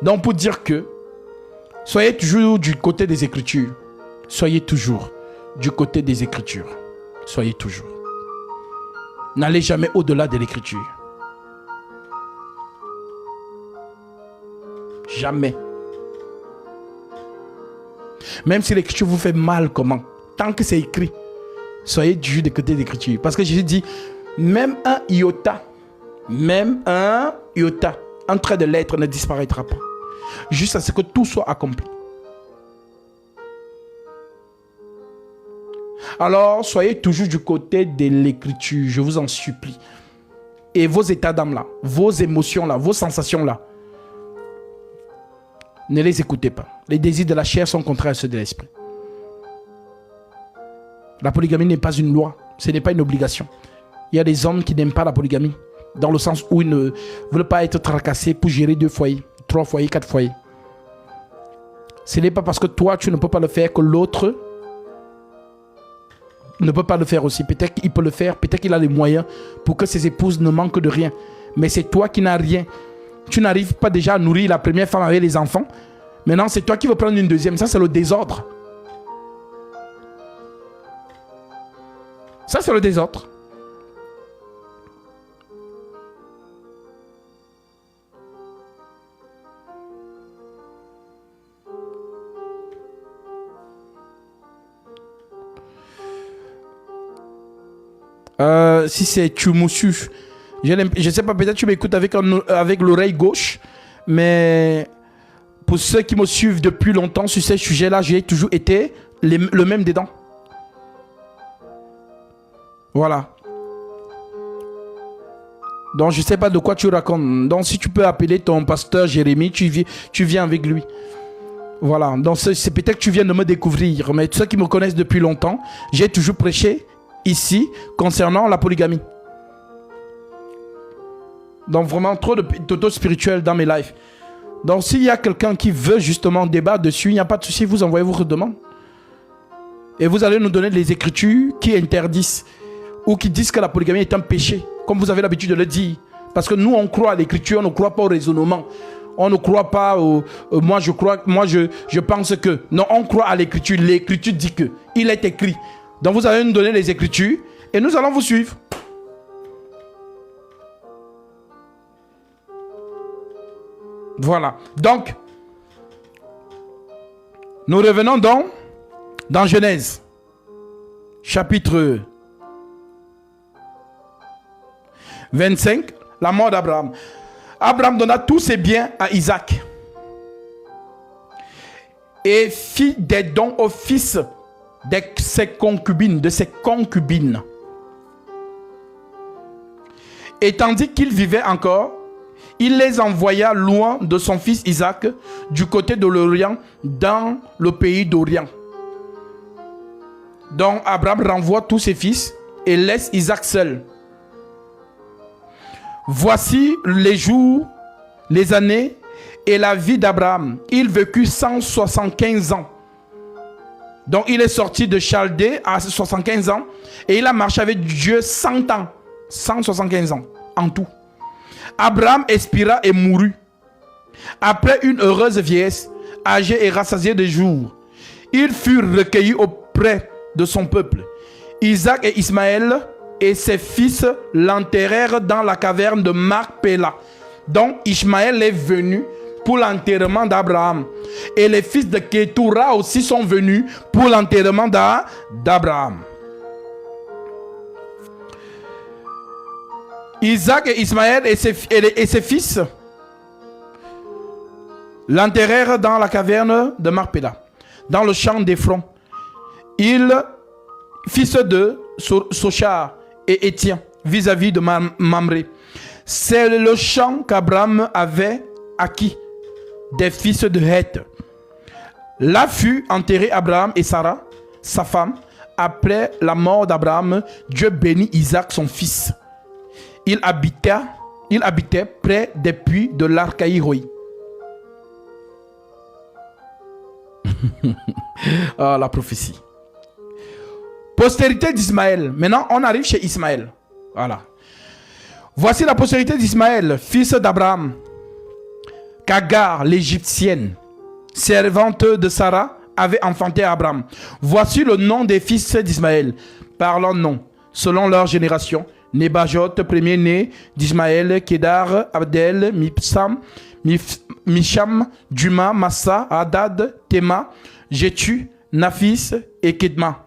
Donc pour dire que soyez toujours du côté des Écritures. Soyez toujours du côté des Écritures. Soyez toujours. N'allez jamais au-delà de l'Écriture. Jamais. Même si l'Écriture vous fait mal, comment? Tant que c'est écrit, soyez du côté de l'Écriture. Parce que Jésus dit, même un iota, un trait de lettre ne disparaîtra pas. Juste à ce que tout soit accompli. Alors, soyez toujours du côté de l'Écriture, je vous en supplie. Et vos états d'âme là, vos émotions là, vos sensations là, ne les écoutez pas. Les désirs de la chair sont contraires à ceux de l'esprit. La polygamie n'est pas une loi, ce n'est pas une obligation. Il y a des hommes qui n'aiment pas la polygamie, dans le sens où ils ne veulent pas être tracassés pour gérer 2 foyers, 3 foyers, 4 foyers. Ce n'est pas parce que toi tu ne peux pas le faire que l'autre ne peut pas le faire aussi. Peut-être qu'il peut le faire, peut-être qu'il a les moyens pour que ses épouses ne manquent de rien. Mais c'est toi qui n'as rien. Tu n'arrives pas déjà à nourrir la première femme avec les enfants. Maintenant, c'est toi qui veux prendre une deuxième. Ça, c'est le désordre. Ça, c'est le désordre. Si c'est Tchoumoussu, je ne sais pas, peut-être tu m'écoutes avec l'oreille gauche, mais pour ceux qui me suivent depuis longtemps sur ces sujets-là, j'ai toujours été le même dedans. Voilà. Donc je ne sais pas de quoi tu racontes. Donc si tu peux appeler ton pasteur Jérémie, tu viens avec lui. Voilà. Donc c'est peut-être que tu viens de me découvrir, mais ceux qui me connaissent depuis longtemps, j'ai toujours prêché ici concernant la polygamie. Donc vraiment trop de toto spirituel dans mes lives. Donc s'il y a quelqu'un qui veut justement débattre dessus, il n'y a pas de souci, vous envoyez vos demandes. Et vous allez nous donner les écritures qui interdisent ou qui disent que la polygamie est un péché, comme vous avez l'habitude de le dire. Parce que nous on croit à l'écriture, on ne croit pas au raisonnement. On ne croit pas au... je pense que... Non, on croit à l'écriture. L'écriture dit que. Il est écrit. Donc vous allez nous donner les écritures et nous allons vous suivre. Voilà. Donc, nous revenons donc dans Genèse, chapitre 25, la mort d'Abraham. Abraham donna tous ses biens à Isaac et fit des dons au fils de ses concubines. Et tandis qu'il vivait encore, il les envoya loin de son fils Isaac, du côté de l'Orient, dans le pays d'Orient. Donc Abraham renvoie tous ses fils et laisse Isaac seul. Voici les jours, les années et la vie d'Abraham. Il vécut 175 ans. Donc il est sorti de Chaldée à 75 ans et il a marché avec Dieu 100 ans. 175 ans en tout. Abraham expira et mourut. Après une heureuse vieillesse, âgé et rassasié de jours, il fut recueilli auprès de son peuple. Isaac et Ismaël et ses fils l'enterrèrent dans la caverne de Macpéla. Donc Ismaël est venu pour l'enterrement d'Abraham. Et les fils de Kétoura aussi sont venus pour l'enterrement d'Abraham. Isaac et Ismaël et ses fils l'enterrèrent dans la caverne de Macpéla, dans le champ d'Éphron. Fils de Sochar et Étienne, vis-à-vis de Mamré. C'est le champ qu'Abraham avait acquis des fils de Heth. Là fut enterré Abraham et Sarah, sa femme. Après la mort d'Abraham, Dieu bénit Isaac, son fils. Il habitait près des puits de l'Archaïroï. Ah, la prophétie. Postérité d'Ismaël. Maintenant, on arrive chez Ismaël. Voilà. Voici la postérité d'Ismaël, fils d'Abraham. qu'Agar, l'Égyptienne, servante de Sarah, avait enfanté Abraham. Voici le nom des fils d'Ismaël, par leur nom, selon leur génération. Nebajot, premier-né d'Ismaël, Kédar, Abdel, Mipsam, Misham, Duma, Massa, Hadad, Tema, Jétu, Naphis et Kedma.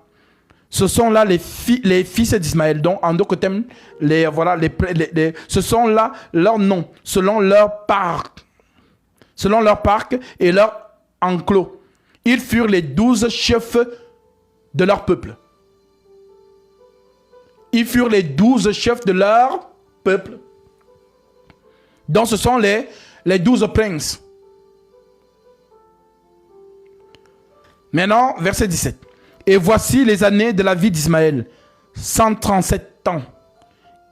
Ce sont là les fils d'Ismaël. Donc, en d'autres termes, ce sont là leurs noms, selon leur parc et leur enclos. Ils furent les 12 chefs de leur peuple. Ils furent les 12 chefs de leur peuple. Donc, ce sont les 12 princes. Maintenant, verset 17. Et voici les années de la vie d'Ismaël, 137 ans.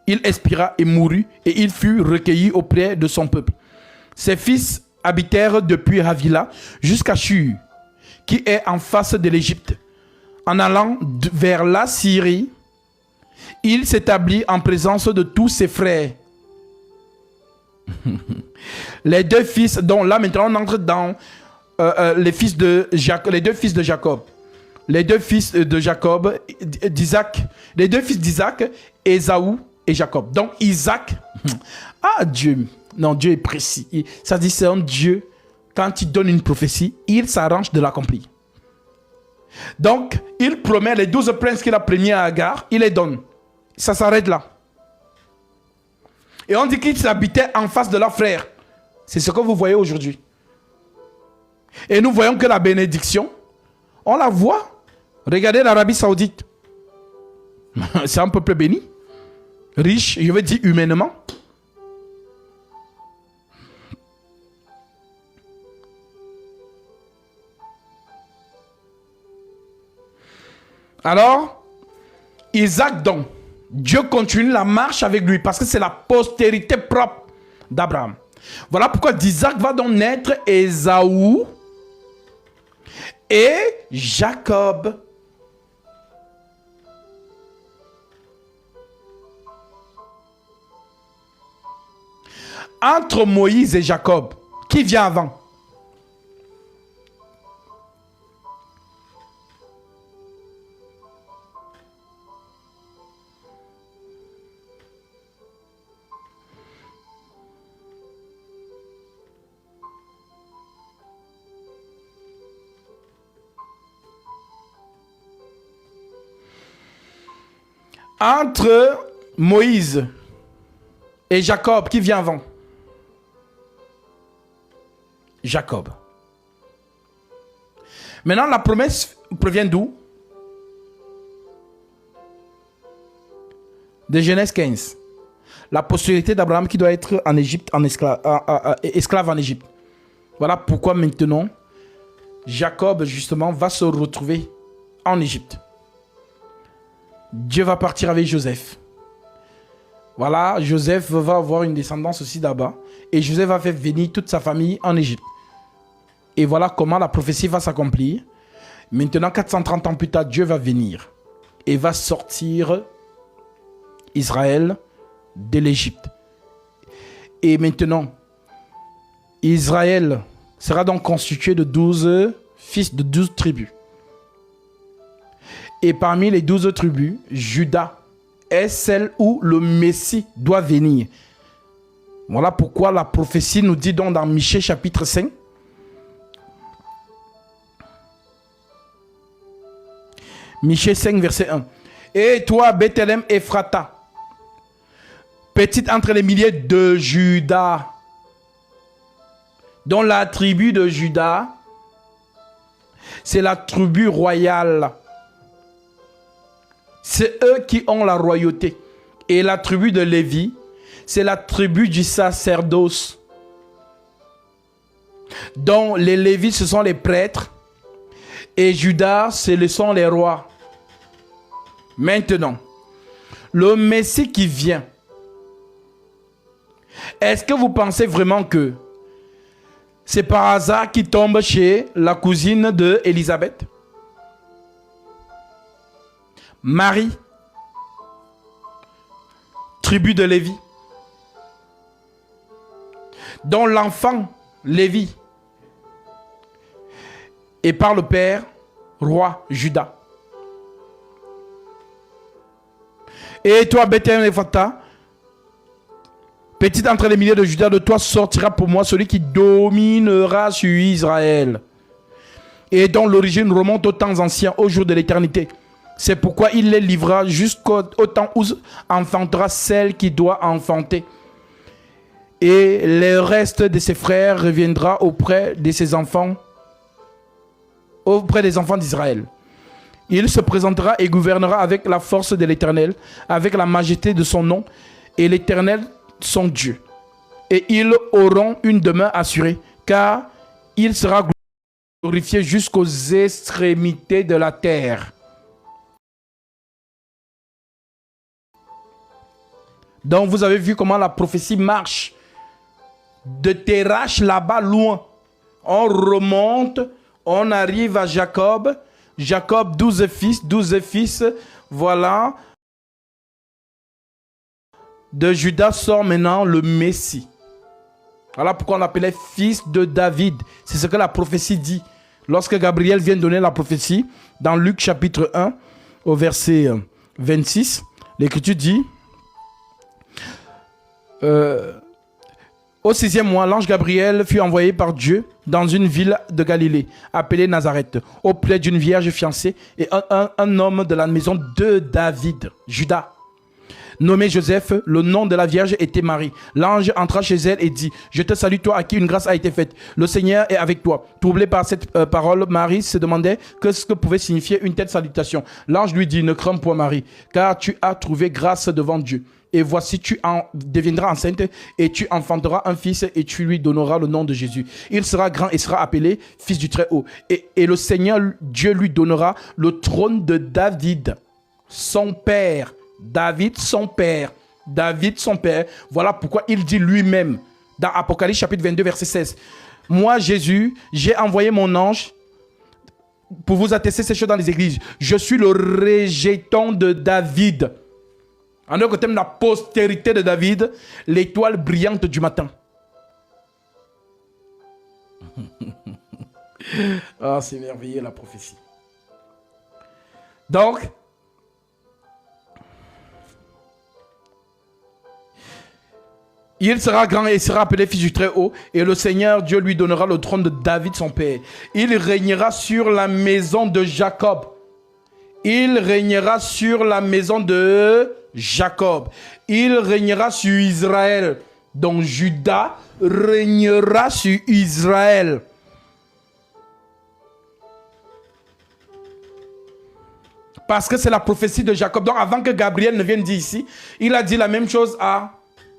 Il expira et mourut, et il fut recueilli auprès de son peuple. Ses fils habitèrent depuis Havila jusqu'à Shur, qui est en face de l'Égypte. En allant vers la Syrie, il s'établit en présence de tous ses frères. Les deux fils, dont là maintenant on entre dans les deux fils de Jacob. Les deux fils de Jacob, d'Isaac, les deux fils d'Isaac, Ésaü et Jacob. Donc Isaac, Dieu, non, Dieu est précis. Ça dit c'est un Dieu, quand il donne une prophétie, il s'arrange de l'accomplir. Donc, il promet les 12 princes qu'il a promis à Agar, il les donne. Ça s'arrête là. Et on dit qu'ils habitaient en face de leurs frères. C'est ce que vous voyez aujourd'hui. Et nous voyons que la bénédiction, on la voit. Regardez l'Arabie Saoudite. C'est un peuple béni. Riche, je veux dire humainement. Alors, Isaac donc, Dieu continue la marche avec lui parce que c'est la postérité propre d'Abraham. Voilà pourquoi d'Isaac va donc naître Ésaü et Jacob. Entre Moïse et Jacob, qui vient avant? Entre Moïse et Jacob, qui vient avant? Jacob. Maintenant, la promesse provient d'où? De Genèse 15. La postérité d'Abraham qui doit être en Égypte, esclave en Égypte. Voilà pourquoi maintenant, Jacob, justement, va se retrouver en Égypte. Dieu va partir avec Joseph. Voilà, Joseph va avoir une descendance aussi là-bas. Et Joseph va faire venir toute sa famille en Égypte. Et voilà comment la prophétie va s'accomplir. Maintenant, 430 ans plus tard, Dieu va venir et va sortir Israël de l'Égypte. Et maintenant, Israël sera donc constitué de 12 fils de 12 tribus. Et parmi les 12 tribus, Juda est celle où le Messie doit venir. Voilà pourquoi la prophétie nous dit donc dans Michée chapitre 5. Michée 5 verset 1. Et toi Bethléem Ephrata, petite entre les milliers de Juda, dont la tribu de Juda, c'est la tribu royale. C'est eux qui ont la royauté. Et la tribu de Lévi, c'est la tribu du sacerdoce. Donc les Lévites, ce sont les prêtres. Et Juda, ce sont les rois. Maintenant, le Messie qui vient. Est-ce que vous pensez vraiment que c'est par hasard qu'il tombe chez la cousine de Élisabeth? Marie, tribu de Lévi, dont l'enfant Lévi est par le père roi Juda. Et toi Bethléem Ephrata, petite entre les milliers de Juda, de toi sortira pour moi celui qui dominera sur Israël, et dont l'origine remonte aux temps anciens, au jour de l'éternité. C'est pourquoi il les livrera jusqu'au temps où enfantera celle qui doit enfanter. Et le reste de ses frères reviendra auprès de ses enfants, auprès des enfants d'Israël. Il se présentera et gouvernera avec la force de l'Éternel, avec la majesté de son nom, et l'Éternel son Dieu. Et ils auront une demeure assurée, car il sera glorifié jusqu'aux extrémités de la terre. Donc vous avez vu comment la prophétie marche. De Terach là-bas loin. On remonte, on arrive à Jacob. Jacob, 12 fils, voilà. De Juda sort maintenant le Messie. Voilà pourquoi on l'appelait fils de David. C'est ce que la prophétie dit. Lorsque Gabriel vient donner la prophétie, dans Luc chapitre 1, au verset 26, l'Écriture dit... au 6e mois, l'ange Gabriel fut envoyé par Dieu dans une ville de Galilée, appelée Nazareth, auprès d'une vierge fiancée et un homme de la maison de David, Juda, nommé Joseph. Le nom de la vierge était Marie. L'ange entra chez elle et dit: Je te salue, toi à qui une grâce a été faite. Le Seigneur est avec toi. Troublée par cette parole, Marie se demandait ce que pouvait signifier une telle salutation. L'ange lui dit: Ne crains point, Marie, car tu as trouvé grâce devant Dieu. Et voici, tu deviendras enceinte et tu enfanteras un fils et tu lui donneras le nom de Jésus. Il sera grand et sera appelé fils du Très-Haut. Et le Seigneur Dieu lui donnera le trône de David, son père. David, son père. David, son père. Voilà pourquoi il dit lui-même dans Apocalypse chapitre 22, verset 16. Moi, Jésus, j'ai envoyé mon ange pour vous attester ces choses dans les églises. Je suis le rejeton de David. En d'autres termes, la postérité de David, l'étoile brillante du matin. Ah, c'est merveilleux la prophétie. Donc, il sera grand et sera appelé fils du Très-Haut, et le Seigneur Dieu lui donnera le trône de David son père. Il régnera sur la maison de Jacob. Il régnera sur la maison de Jacob. Il régnera sur Israël. Donc Juda régnera sur Israël. Parce que c'est la prophétie de Jacob. Donc avant que Gabriel ne vienne dire ici, il a dit la même chose à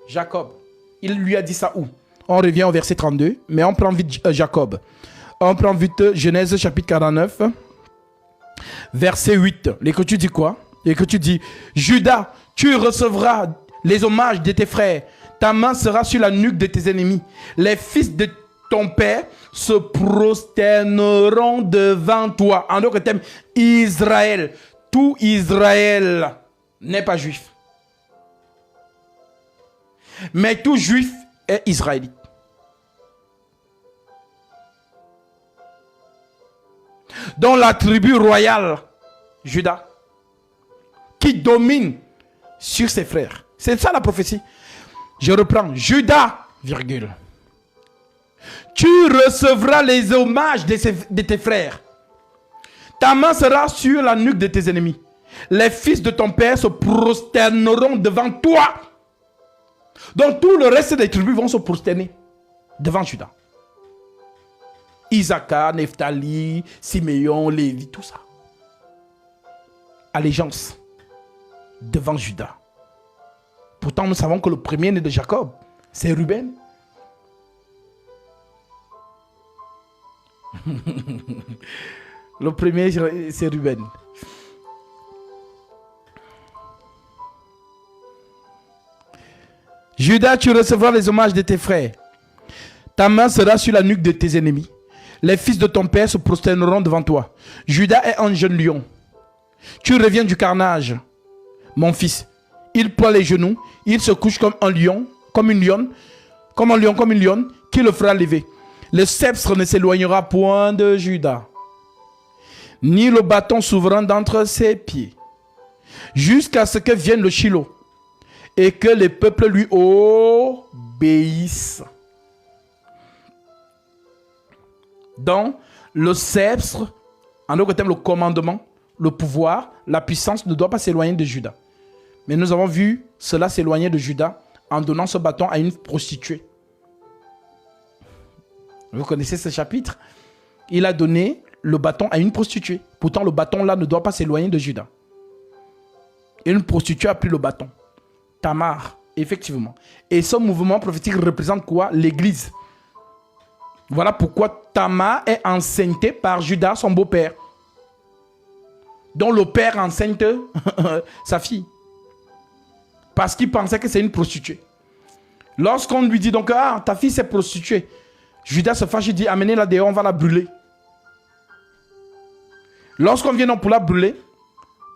Jacob. Il lui a dit ça où? On revient au verset 32, mais on prend vite Jacob. On prend vite Genèse chapitre 49. Verset 8, l'Écriture dit quoi? L'Écriture dit: Judas, tu recevras les hommages de tes frères. Ta main sera sur la nuque de tes ennemis. Les fils de ton père se prosterneront devant toi. En d'autres termes, Israël. Tout Israël n'est pas juif. Mais tout juif est israélite. Dans la tribu royale, Juda, qui domine sur ses frères. C'est ça la prophétie. Je reprends. Judas, virgule. Tu recevras les hommages de tes frères. Ta main sera sur la nuque de tes ennemis. Les fils de ton père se prosterneront devant toi. Donc tout le reste des tribus vont se prosterner devant Judas. Isaacar, Nephtali, Siméon, Lévi, tout ça. Allégeance devant Judas. Pourtant, nous savons que le premier-né de Jacob, c'est Ruben. Le premier, c'est Ruben. Judas, tu recevras les hommages de tes frères. Ta main sera sur la nuque de tes ennemis. Les fils de ton père se prosterneront devant toi. Judas est un jeune lion. Tu reviens du carnage, mon fils. Il ploie les genoux. Il se couche comme un lion, comme une lionne, comme une lionne, qui le fera lever. Le sceptre ne s'éloignera point de Judas, ni le bâton souverain d'entre ses pieds, jusqu'à ce que vienne le Shiloh, et que les peuples lui obéissent. Donc, le sceptre, en d'autres termes, le commandement, le pouvoir, la puissance ne doit pas s'éloigner de Judas. Mais nous avons vu cela s'éloigner de Judas en donnant ce bâton à une prostituée. Vous connaissez ce chapitre? Il a donné le bâton à une prostituée. Pourtant, le bâton là ne doit pas s'éloigner de Judas. Et une prostituée a pris le bâton. Tamar, effectivement. Et ce mouvement prophétique représente quoi? L'église. Voilà pourquoi Tamar est enceintée par Judas, son beau-père. dont le père enceinte sa fille. Parce qu'il pensait que c'est une prostituée. Lorsqu'on lui dit donc, ah, ta fille s'est prostituée, Judas se fâche, il dit, amenez-la dehors, on va la brûler. Lorsqu'on vient donc pour la brûler,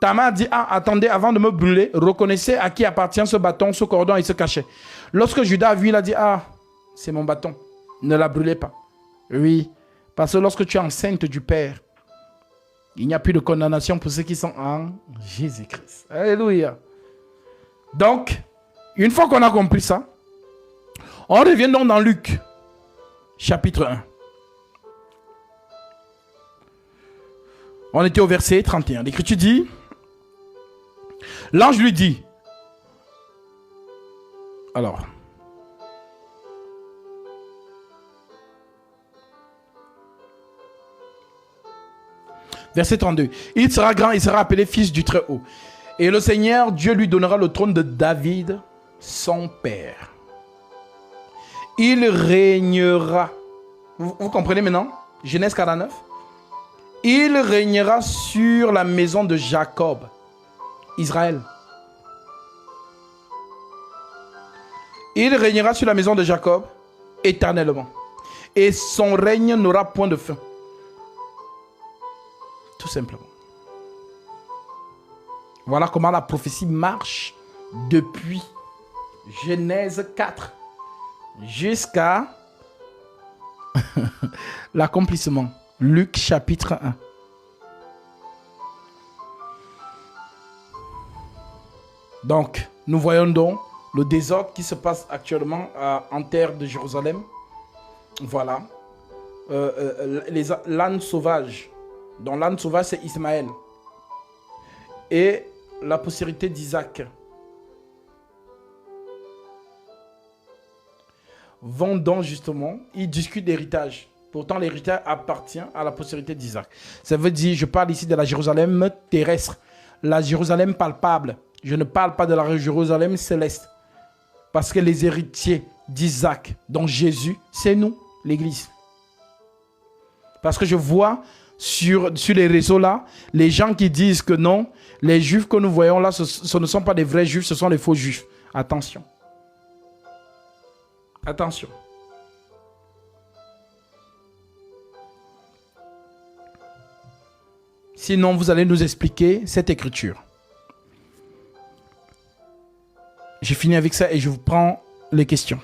Tamar dit, ah, attendez, avant de me brûler, reconnaissez à qui appartient ce bâton, ce cordon et ce cachet. Lorsque Judas a vu, il a dit, ah, c'est mon bâton, ne la brûlez pas. Oui, parce que lorsque tu es enceinte du Père, il n'y a plus de condamnation pour ceux qui sont en Jésus-Christ. Alléluia. Donc, une fois qu'on a compris ça, on revient donc dans Luc, chapitre 1. On était au verset 31. L'Écriture dit, l'ange lui dit, alors, verset 32, il sera grand, il sera appelé fils du Très-Haut. Et le Seigneur, Dieu lui donnera le trône de David, son père. Il régnera. Vous comprenez maintenant? Genèse 49. Il régnera sur la maison de Jacob, Israël. Il régnera sur la maison de Jacob éternellement. Et son règne n'aura point de fin. Tout simplement. Voilà comment la prophétie marche depuis Genèse 4 jusqu'à l'accomplissement. Luc chapitre 1. Donc, nous voyons donc le désordre qui se passe actuellement en terre de Jérusalem. Voilà. L'âne sauvage. Donc l'âne sauvage, c'est Ismaël. Et la postérité d'Isaac vont donc justement, ils discutent d'héritage. Pourtant, l'héritage appartient à la postérité d'Isaac. Ça veut dire, je parle ici de la Jérusalem terrestre, la Jérusalem palpable. Je ne parle pas de la Jérusalem céleste. Parce que les héritiers d'Isaac, dont Jésus, c'est nous, l'Église. Parce que je vois sur les réseaux là, les gens qui disent que non, les juifs que nous voyons là, ce ne sont pas des vrais juifs, ce sont les faux juifs. Attention. Attention. Sinon, vous allez nous expliquer cette écriture. J'ai fini avec ça et je vous prends les questions.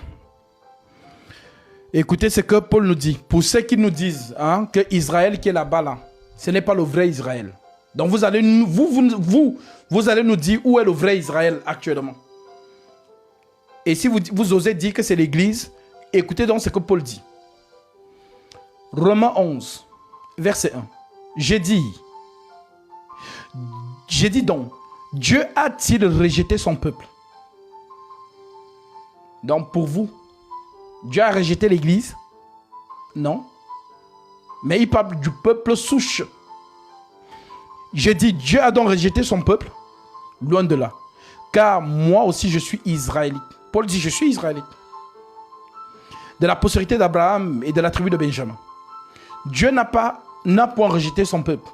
Écoutez ce que Paul nous dit. Pour ceux qui nous disent que Israël qui est là-bas, là, ce n'est pas le vrai Israël. Donc vous allez vous allez nous dire où est le vrai Israël actuellement. Et si vous osez dire que c'est l'Église, écoutez donc ce que Paul dit. Romains 11, verset 1. J'ai dit donc, Dieu a-t-il rejeté son peuple? Donc pour vous, Dieu a rejeté l'Église? Non. Mais il parle du peuple souche. J'ai dit, Dieu a donc rejeté son peuple? Loin de là. Car moi aussi je suis israélite. Paul dit, je suis israélite. De la postérité d'Abraham et de la tribu de Benjamin. Dieu n'a point rejeté son peuple,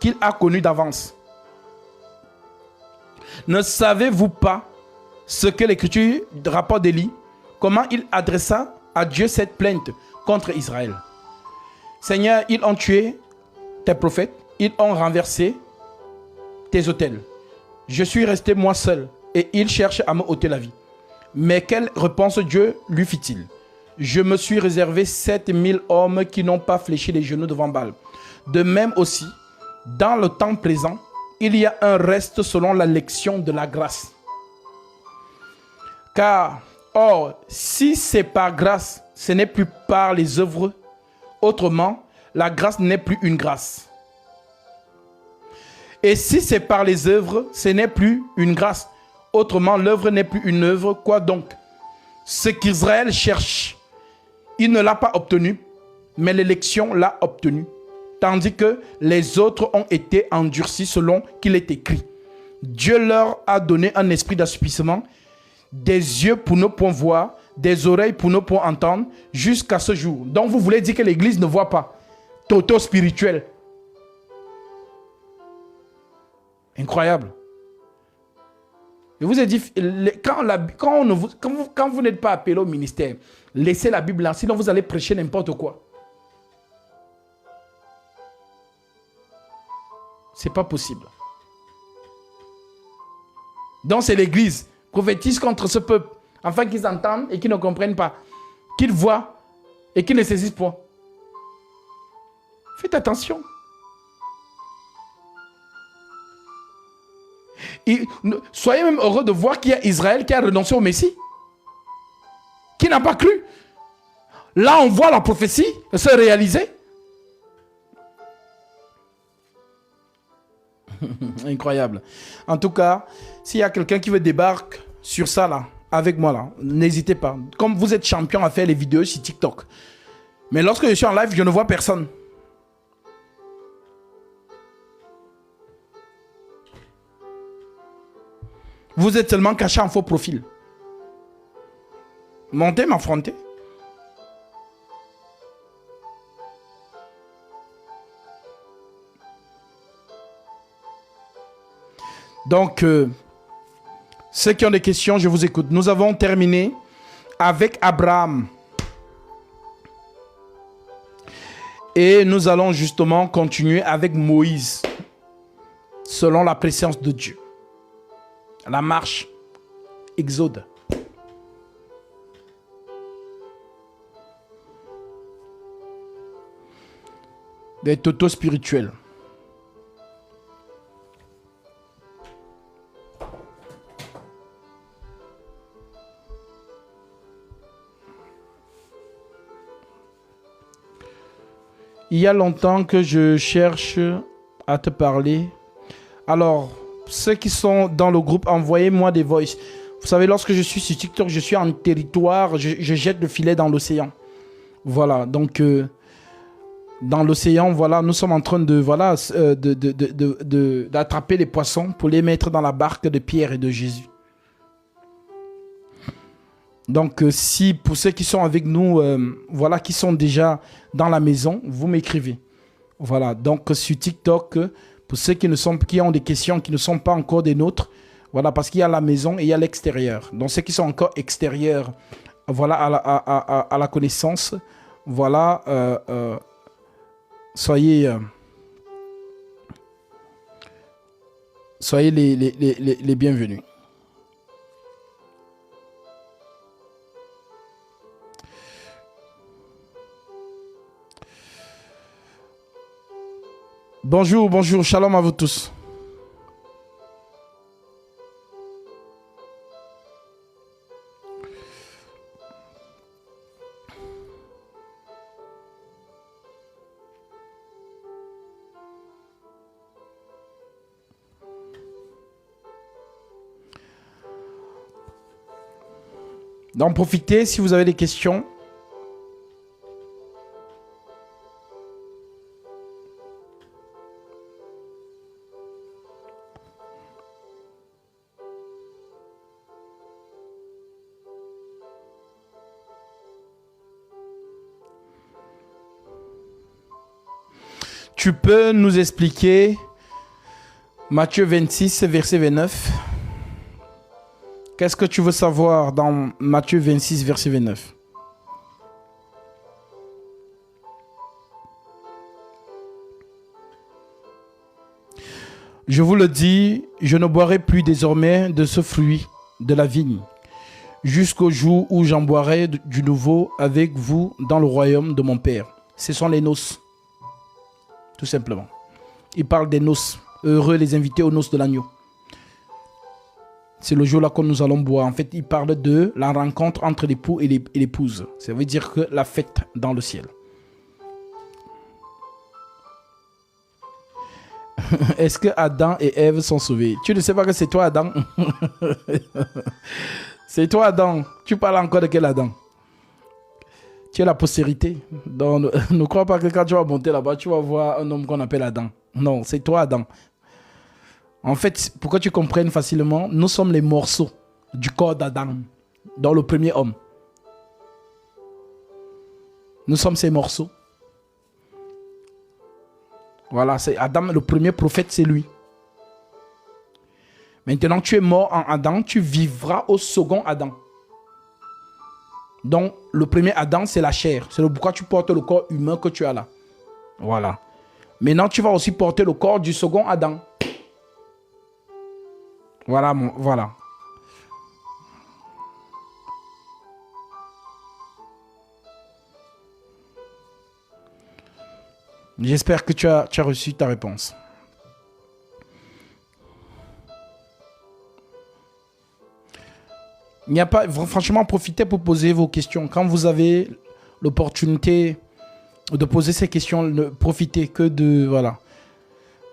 qu'il a connu d'avance. Ne savez-vous pas ce que l'Écriture rapporte d'Élie, comment il adressa à Dieu cette plainte contre Israël? Seigneur, ils ont tué tes prophètes, ils ont renversé tes autels. Je suis resté moi seul et ils cherchent à me ôter la vie. Mais quelle réponse Dieu lui fit-il? Je me suis réservé 7000 hommes qui n'ont pas fléchi les genoux devant Baal. De même aussi, dans le temps présent, il y a un reste selon la lection de la grâce. Car, or, si c'est par grâce, ce n'est plus par les œuvres. Autrement, la grâce n'est plus une grâce. Et si c'est par les œuvres, ce n'est plus une grâce. Autrement, l'œuvre n'est plus une œuvre. Quoi donc? Ce qu'Israël cherche, il ne l'a pas obtenu, mais l'élection l'a obtenu. Tandis que les autres ont été endurcis selon qu'il est écrit. Dieu leur a donné un esprit d'assouplissement, des yeux pour ne point voir, des oreilles pour ne point entendre, jusqu'à ce jour. Donc vous voulez dire que l'Église ne voit pas. Toto spirituel. Incroyable. Je vous ai dit, quand vous n'êtes pas appelé au ministère, laissez la Bible là, sinon vous allez prêcher n'importe quoi. C'est pas possible. Donc c'est l'Église. Prophétise contre ce peuple, afin qu'ils entendent et qu'ils ne comprennent pas, qu'ils voient et qu'ils ne saisissent pas. Faites attention. Et soyez même heureux de voir qu'il y a Israël qui a renoncé au Messie, qui n'a pas cru. Là, on voit la prophétie se réaliser. Incroyable. En tout cas, s'il y a quelqu'un qui veut débarquer sur ça là, avec moi là, n'hésitez pas. Comme vous êtes champion à faire les vidéos sur TikTok. Mais lorsque je suis en live, je ne vois personne. Vous êtes seulement caché en faux profil. Montez, m'affrontez. Donc, ceux qui ont des questions, je vous écoute. Nous avons terminé avec Abraham. Et nous allons justement continuer avec Moïse, selon la présence de Dieu. La marche, Exode. Des totos spirituels. Il y a longtemps que je cherche à te parler. Alors, ceux qui sont dans le groupe, envoyez-moi des voices. Vous savez, lorsque je suis sur TikTok, je suis en territoire, je jette le filet dans l'océan. Voilà, donc dans l'océan, voilà, nous sommes en train de voilà d'attraper les poissons pour les mettre dans la barque de Pierre et de Jésus. Donc, si pour ceux qui sont avec nous, voilà, qui sont déjà dans la maison, vous m'écrivez. Voilà, donc sur TikTok, pour ceux qui ont des questions qui ne sont pas encore des nôtres, voilà, parce qu'il y a la maison et il y a l'extérieur. Donc, ceux qui sont encore extérieurs, voilà, à la connaissance, voilà, soyez les bienvenus. Bonjour, bonjour, shalom à vous tous. D'en profiter si vous avez des questions. Tu peux nous expliquer Matthieu 26, verset 29? Qu'est-ce que tu veux savoir dans Matthieu 26, verset 29? Je vous le dis, je ne boirai plus désormais de ce fruit de la vigne, jusqu'au jour où j'en boirai du nouveau avec vous dans le royaume de mon Père. Ce sont les noces, tout simplement. Il parle des noces. Heureux les invités aux noces de l'agneau. C'est le jour-là que nous allons boire. En fait, il parle de la rencontre entre l'époux et l'épouse. Ça veut dire que la fête dans le ciel. Est-ce que Adam et Ève sont sauvés? Tu ne sais pas que c'est toi, Adam? C'est toi, Adam. Tu parles encore de quel Adam? Tu es la postérité. Donc, ne crois pas que quand tu vas monter là-bas, tu vas voir un homme qu'on appelle Adam. Non, c'est toi, Adam. En fait, pour que tu comprennes facilement, nous sommes les morceaux du corps d'Adam, dans le premier homme. Nous sommes ces morceaux. Voilà, c'est Adam, le premier prophète, c'est lui. Maintenant, tu es mort en Adam, tu vivras au second Adam. Donc, le premier Adam, c'est la chair. C'est pourquoi tu portes le corps humain que tu as là. Voilà. Maintenant, tu vas aussi porter le corps du second Adam. Voilà, voilà. J'espère que tu as reçu ta réponse. Il n'y a pas, franchement, profitez pour poser vos questions. Quand vous avez l'opportunité de poser ces questions, ne profitez que de, voilà.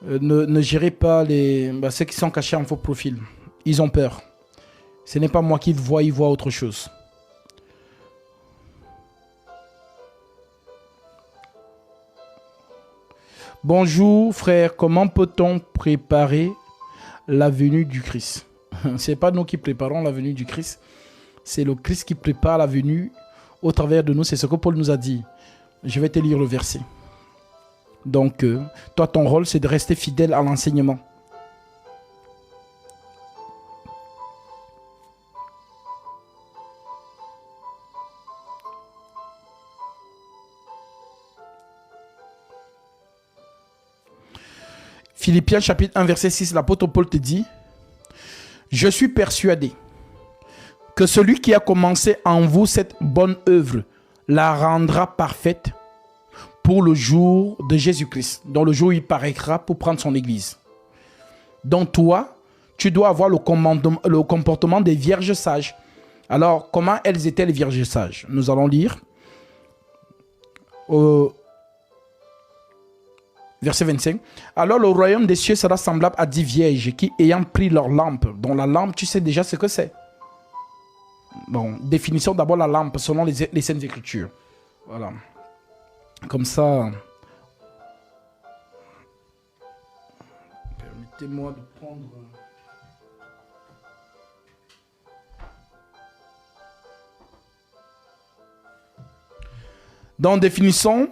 Ne gérez pas ceux qui sont cachés en faux profil. Ils ont peur. Ce n'est pas moi qui le vois, ils voient autre chose. Bonjour frère, comment peut-on préparer la venue du Christ? Ce n'est pas nous qui préparons la venue du Christ. C'est le Christ qui prépare la venue au travers de nous. C'est ce que Paul nous a dit. Je vais te lire le verset. Donc, toi, ton rôle, c'est de rester fidèle à l'enseignement. Philippiens chapitre 1, verset 6, l'apôtre Paul te dit, « Je suis persuadé que celui qui a commencé en vous cette bonne œuvre la rendra parfaite pour le jour de Jésus-Christ, dans le jour où il paraîtra pour prendre son église. Donc toi, tu dois avoir le comportement des vierges sages. » Alors, comment elles étaient les vierges sages? Nous allons lire verset 25. Alors le royaume des cieux sera semblable à 10 vierges qui, ayant pris leur lampe, dont la lampe, tu sais déjà ce que c'est. Bon, définissons d'abord la lampe selon les Saintes Écritures. Voilà. Comme ça, permettez-moi de prendre... Donc, définissons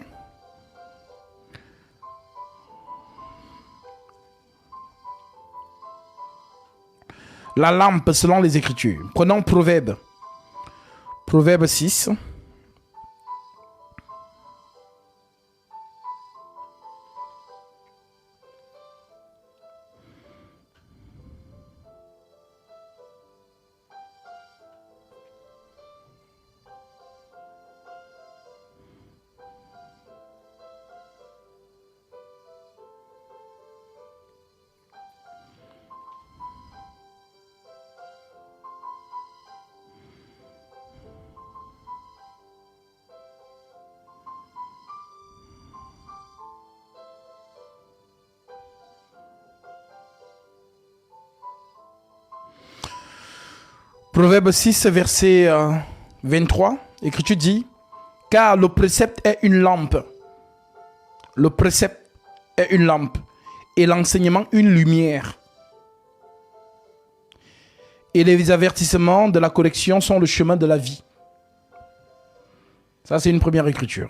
la lampe selon les Écritures. Prenons Proverbe. Proverbe 6. Proverbe 6, verset 23, l'écriture dit, « Car le précepte est une lampe. Le précepte est une lampe et l'enseignement une lumière. Et les avertissements de la correction sont le chemin de la vie. » Ça, c'est une première écriture.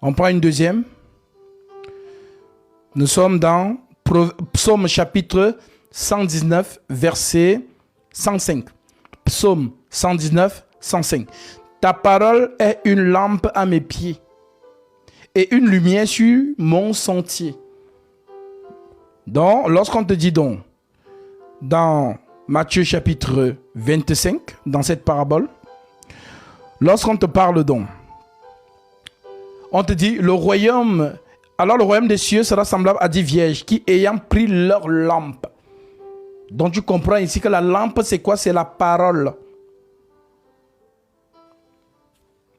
On prend une deuxième. Nous sommes dans Psaume chapitre 119, verset 105. Psaume 119, 105. Ta parole est une lampe à mes pieds et une lumière sur mon sentier. Donc, lorsqu'on te dit donc, dans Matthieu chapitre 25, dans cette parabole, lorsqu'on te parle donc, on te dit le royaume, alors le royaume des cieux sera semblable à 10 vierges qui ayant pris leur lampe. Donc tu comprends ici que la lampe c'est quoi? C'est la parole.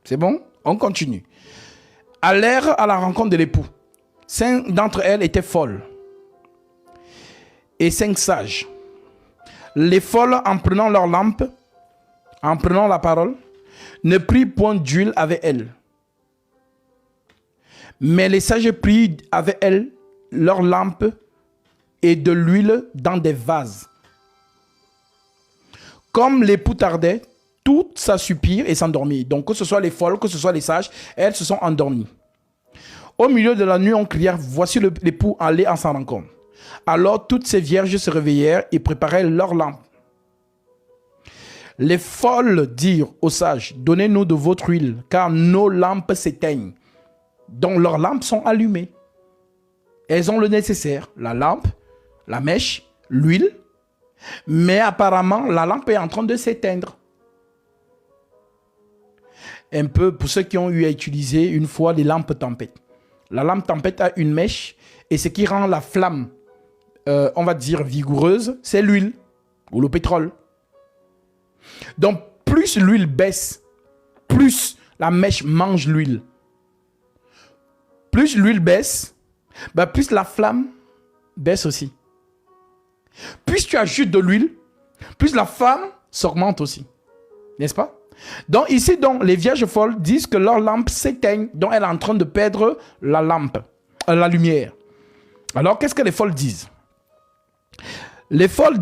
C'est bon? On continue. Allèrent à la rencontre de l'époux. 5 d'entre elles étaient folles et 5 sages. Les folles, en prenant leur lampe, en prenant la parole, ne prirent point d'huile avec elles. Mais les sages prirent avec elles leur lampe et de l'huile dans des vases. Comme l'époux tardait, toutes s'assoupirent et s'endormirent. Donc que ce soit les folles, que ce soit les sages, elles se sont endormies. Au milieu de la nuit, on cria, voici l'époux allait en sa rencontre. Alors toutes ces vierges se réveillèrent et préparèrent leurs lampes. Les folles dirent aux sages, donnez-nous de votre huile, car nos lampes s'éteignent. Donc leurs lampes sont allumées. Elles ont le nécessaire, la lampe, la mèche, l'huile. Mais apparemment, la lampe est en train de s'éteindre. Un peu pour ceux qui ont eu à utiliser une fois les lampes tempête. La lampe tempête a une mèche et ce qui rend la flamme, on va dire vigoureuse, c'est l'huile ou le pétrole. Donc plus l'huile baisse, plus la mèche mange l'huile. Plus l'huile baisse, plus la flamme baisse aussi. Plus tu ajoutes de l'huile, plus la flamme s'augmente aussi. N'est-ce pas? Donc ici, les vierges folles disent que leur lampe s'éteigne. Donc elle est en train de perdre la lampe, la lumière. Alors qu'est-ce que les folles disent? Les folles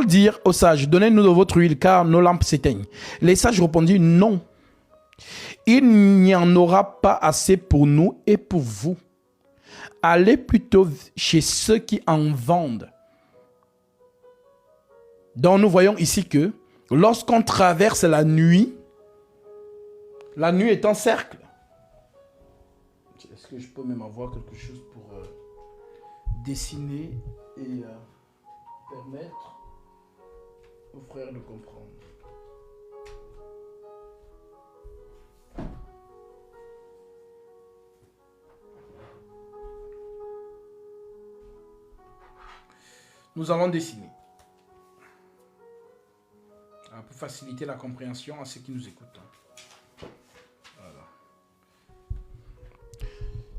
dirent aux sages, donnez-nous de votre huile car nos lampes s'éteignent. Les sages répondirent, non. Il n'y en aura pas assez pour nous et pour vous. Allez plutôt chez ceux qui en vendent. Donc nous voyons ici que lorsqu'on traverse la nuit est en cercle. Est-ce que je peux même avoir quelque chose pour dessiner et permettre aux frères de comprendre? Nous allons dessiner. Pour faciliter la compréhension à ceux qui nous écoutent. Voilà.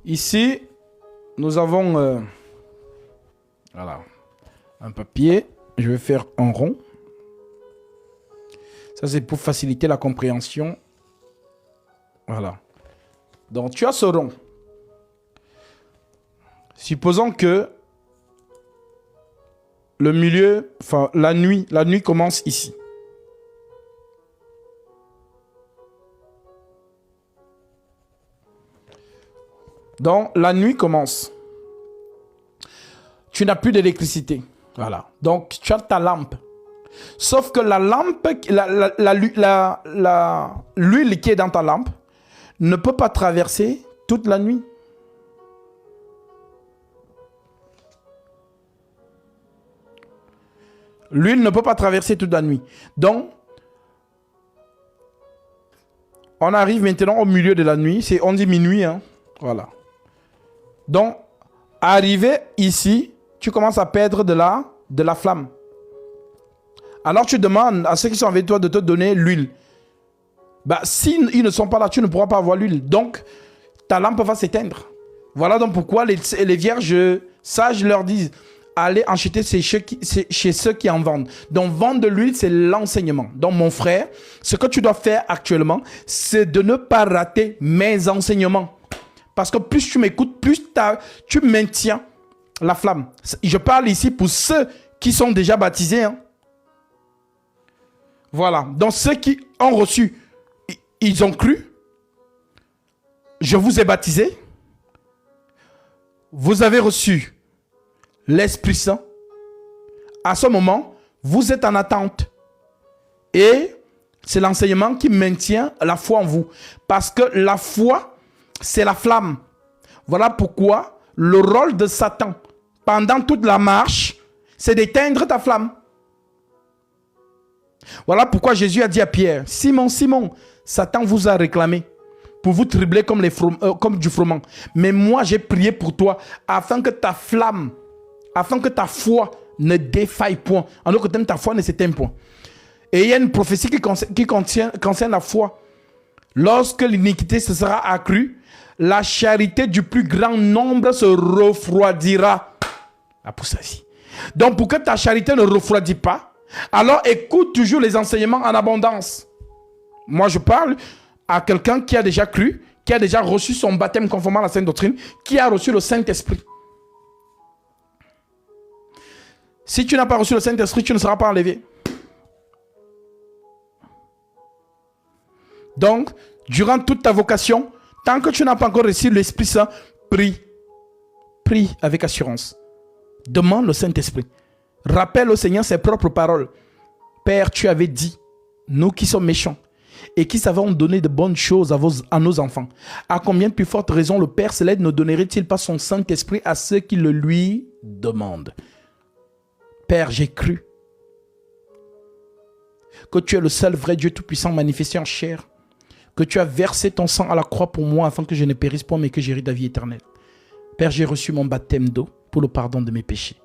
Ici, nous avons voilà, un papier. Je vais faire un rond. Ça, c'est pour faciliter la compréhension. Voilà. Donc, tu as ce rond. Supposons que le milieu, enfin, la nuit commence ici. Donc, la nuit commence. Tu n'as plus d'électricité. Voilà. Donc, tu as ta lampe. Sauf que la lampe, l'huile qui est dans ta lampe ne peut pas traverser toute la nuit. L'huile ne peut pas traverser toute la nuit. Donc, on arrive maintenant au milieu de la nuit. On dit minuit. Hein? Voilà. Donc, arrivé ici, tu commences à perdre de la flamme. Alors, tu demandes à ceux qui sont avec toi de te donner l'huile. S'ils ne sont pas là, tu ne pourras pas avoir l'huile. Donc, ta lampe va s'éteindre. Voilà donc pourquoi les vierges sages leur disent, allez acheter chez ceux qui en vendent. Donc, vendre de l'huile, c'est l'enseignement. Donc, mon frère, ce que tu dois faire actuellement, c'est de ne pas rater mes enseignements. Parce que plus tu m'écoutes, plus tu maintiens la flamme. Je parle ici pour ceux qui sont déjà baptisés. Hein. Voilà. Donc, ceux qui ont reçu, ils ont cru. Je vous ai baptisé. Vous avez reçu l'Esprit Saint. À ce moment, vous êtes en attente. Et c'est l'enseignement qui maintient la foi en vous. Parce que la foi, c'est la flamme. Voilà pourquoi le rôle de Satan, pendant toute la marche, c'est d'éteindre ta flamme. Voilà pourquoi Jésus a dit à Pierre, Simon, Simon, Satan vous a réclamé pour vous tribler comme du froment. Mais moi, j'ai prié pour toi afin que ta flamme, afin que ta foi ne défaille point. En d'autres termes, ta foi ne s'éteigne point. Et il y a une prophétie qui concerne la foi. Lorsque l'iniquité se sera accrue, la charité du plus grand nombre se refroidira. Ah, pour ça ici. Donc, pour que ta charité ne refroidisse pas, alors écoute toujours les enseignements en abondance. Moi, je parle à quelqu'un qui a déjà cru, qui a déjà reçu son baptême conformément à la Sainte Doctrine, qui a reçu le Saint-Esprit. Si tu n'as pas reçu le Saint-Esprit, tu ne seras pas enlevé. Donc, durant toute ta vocation, tant que tu n'as pas encore reçu l'Esprit Saint, prie. Prie avec assurance. Demande le Saint-Esprit. Rappelle au Seigneur ses propres paroles. Père, tu avais dit, nous qui sommes méchants, et qui savons donner de bonnes choses à nos enfants, à combien de plus forte raison le Père Céleste ne donnerait-il pas son Saint-Esprit à ceux qui le lui demandent? Père, j'ai cru que tu es le seul vrai Dieu tout-puissant manifesté en chair, que tu as versé ton sang à la croix pour moi afin que je ne périsse pas mais que j'hérite la vie éternelle. Père, j'ai reçu mon baptême d'eau pour le pardon de mes péchés.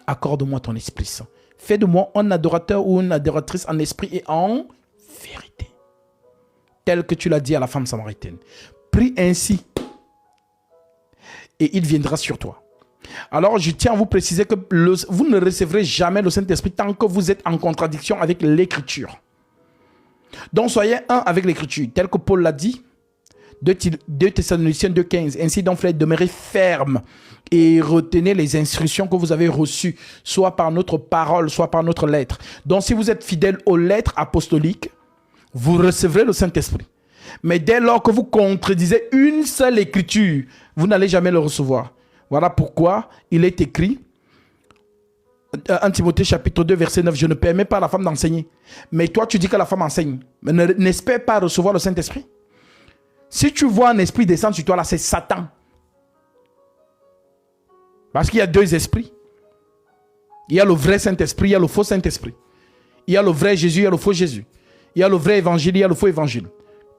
Accorde-moi ton Esprit Saint. Fais de moi un adorateur ou une adoratrice en esprit et en vérité. Tel que tu l'as dit à la femme samaritaine. Prie ainsi et il viendra sur toi. Alors, je tiens à vous préciser que vous ne recevrez jamais le Saint-Esprit tant que vous êtes en contradiction avec l'Écriture. Donc, soyez un avec l'Écriture, tel que Paul l'a dit, 2 Thessaloniciens 2,15. Ainsi donc, frères, demeurez fermes et retenez les instructions que vous avez reçues, soit par notre parole, soit par notre lettre. Donc, si vous êtes fidèle aux lettres apostoliques, vous recevrez le Saint-Esprit. Mais dès lors que vous contredisez une seule Écriture, vous n'allez jamais le recevoir. Voilà pourquoi il est écrit, 1 Timothée chapitre 2 verset 9, je ne permets pas à la femme d'enseigner. Mais toi tu dis que la femme enseigne. Mais n'espère pas recevoir le Saint-Esprit. Si tu vois un esprit descendre sur toi là, c'est Satan. Parce qu'il y a deux esprits. Il y a le vrai Saint-Esprit, il y a le faux Saint-Esprit. Il y a le vrai Jésus, il y a le faux Jésus. Il y a le vrai évangile, il y a le faux évangile.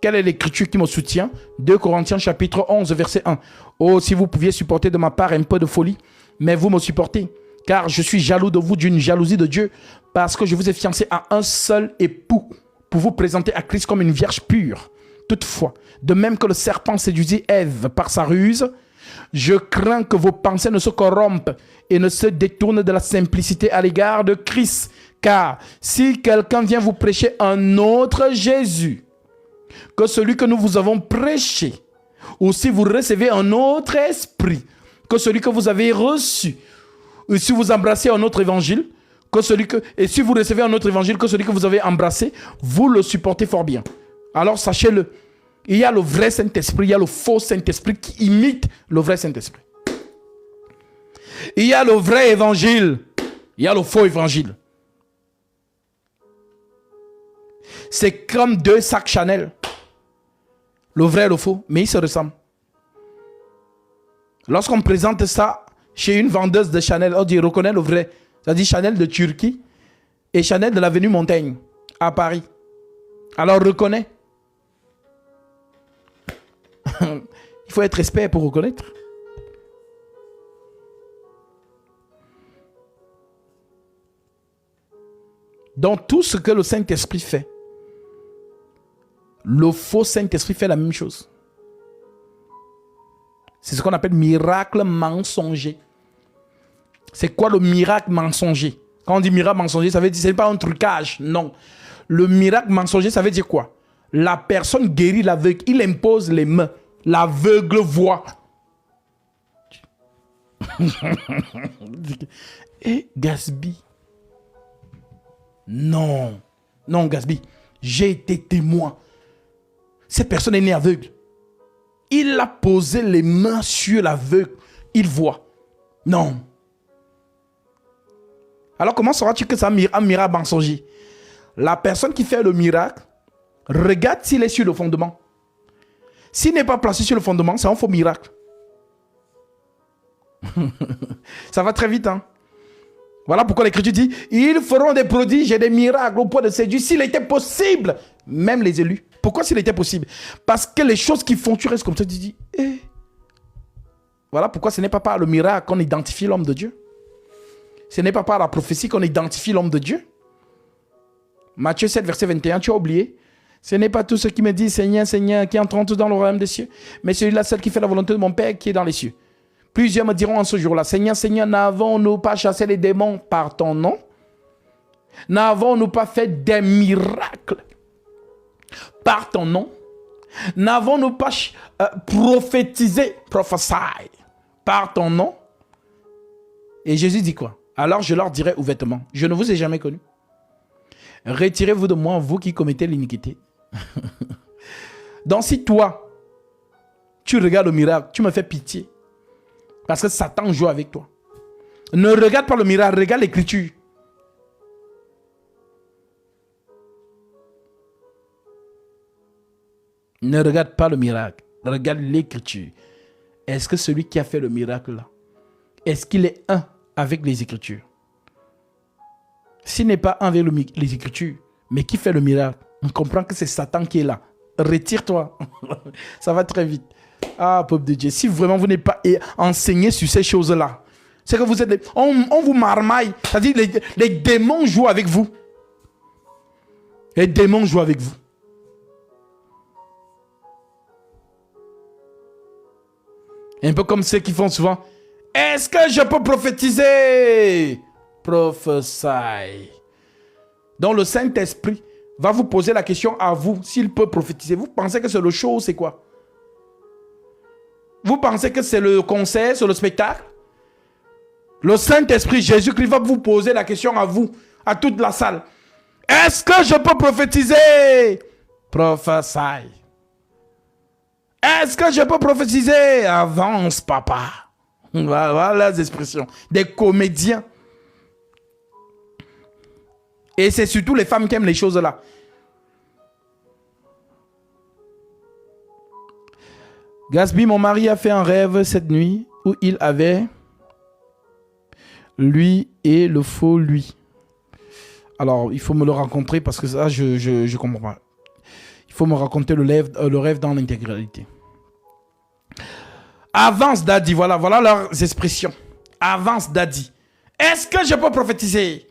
Quelle est l'écriture qui me soutient? 2 Corinthiens chapitre 11 verset 1. Oh, si vous pouviez supporter de ma part un peu de folie, mais vous me supportez. Car je suis jaloux de vous d'une jalousie de Dieu, parce que je vous ai fiancé à un seul époux, pour vous présenter à Christ comme une vierge pure. Toutefois, de même que le serpent séduisit Ève par sa ruse, je crains que vos pensées ne se corrompent et ne se détournent de la simplicité à l'égard de Christ. Car si quelqu'un vient vous prêcher un autre Jésus que celui que nous vous avons prêché, ou si vous recevez un autre esprit que celui que vous avez reçu, ou si vous embrassez un autre évangile, et si vous recevez un autre évangile que celui que vous avez embrassé, vous le supportez fort bien. Alors sachez-le, il y a le vrai Saint-Esprit, il y a le faux Saint-Esprit qui imite le vrai Saint-Esprit. Il y a le vrai évangile, il y a le faux évangile. C'est comme deux sacs Chanel. Le vrai et le faux, mais ils se ressemblent. Lorsqu'on présente ça chez une vendeuse de Chanel, on dit reconnaît le vrai. Ça dit Chanel de Turquie et Chanel de l'avenue Montaigne à Paris. Alors reconnais. Il faut être expert pour reconnaître. Dans tout ce que le Saint-Esprit fait, le faux Saint-Esprit fait la même chose. C'est ce qu'on appelle miracle mensonger. C'est quoi le miracle mensonger? Quand on dit miracle mensonger, ça veut dire, c'est pas un trucage, non. Le miracle mensonger, ça veut dire quoi? La personne guérit l'aveugle, il impose les mains, l'aveugle voit. Et Gasby, non, non Gasby, j'ai été témoin. Cette personne est née aveugle. Il a posé les mains sur l'aveugle, il voit. Non. Alors comment sauras-tu que c'est un miracle mensonger? La personne qui fait le miracle, regarde s'il est sur le fondement. S'il n'est pas placé sur le fondement, c'est un faux miracle. Ça va très vite, hein? Voilà pourquoi l'Écriture dit, ils feront des prodiges et des miracles au point de séduire s'il était possible, même les élus. Pourquoi s'il était possible? Parce que les choses qui font, tu restes comme ça, tu dis, eh. Voilà pourquoi ce n'est pas par le miracle qu'on identifie l'homme de Dieu. Ce n'est pas par la prophétie qu'on identifie l'homme de Dieu. Matthieu 7, verset 21, tu as oublié? Ce n'est pas tout ce qui me dit Seigneur, Seigneur, qui entrent dans le royaume des cieux, mais celui-là seul qui fait la volonté de mon Père qui est dans les cieux. Plusieurs me diront en ce jour-là, Seigneur, Seigneur, n'avons-nous pas chassé les démons par ton nom? N'avons-nous pas fait des miracles par ton nom? N'avons-nous pas prophétisé, prophesy, par ton nom? Et Jésus dit quoi? Alors je leur dirai ouvertement, je ne vous ai jamais connu. Retirez-vous de moi, vous qui commettez l'iniquité. Donc si toi, tu regardes le miracle, tu me fais pitié. Parce que Satan joue avec toi. Ne regarde pas le miracle, regarde l'Écriture. Ne regarde pas le miracle, regarde l'Écriture. Est-ce que celui qui a fait le miracle là, est-ce qu'il est un avec les Écritures? S'il n'est pas un avec les Écritures, mais qui fait le miracle, on comprend que c'est Satan qui est là. Retire-toi. Ça va très vite. Ah, peuple de Dieu, si vraiment vous n'êtes pas enseigné sur ces choses-là, c'est que vous êtes... On vous marmaille. C'est-à-dire les démons jouent avec vous. Les démons jouent avec vous. Un peu comme ceux qui font souvent. Est-ce que je peux prophétiser? Prophesy. Donc le Saint-Esprit va vous poser la question à vous, s'il peut prophétiser. Vous pensez que c'est le show, c'est quoi? Vous pensez que c'est le concert, c'est le spectacle? Le Saint-Esprit, Jésus-Christ va vous poser la question à vous, à toute la salle. Est-ce que je peux prophétiser? Prophesy. Est-ce que je peux prophétiser? Avance, papa. Voilà les expressions. Des comédiens. Et c'est surtout les femmes qui aiment les choses là. Gasby, mon mari a fait un rêve cette nuit où il avait lui et le faux lui. Alors, il faut me le rencontrer parce que ça, je comprends pas. Il faut me raconter le rêve dans l'intégralité. Avance, Daddy. Voilà leurs expressions. Avance, Daddy. Est-ce que je peux prophétiser?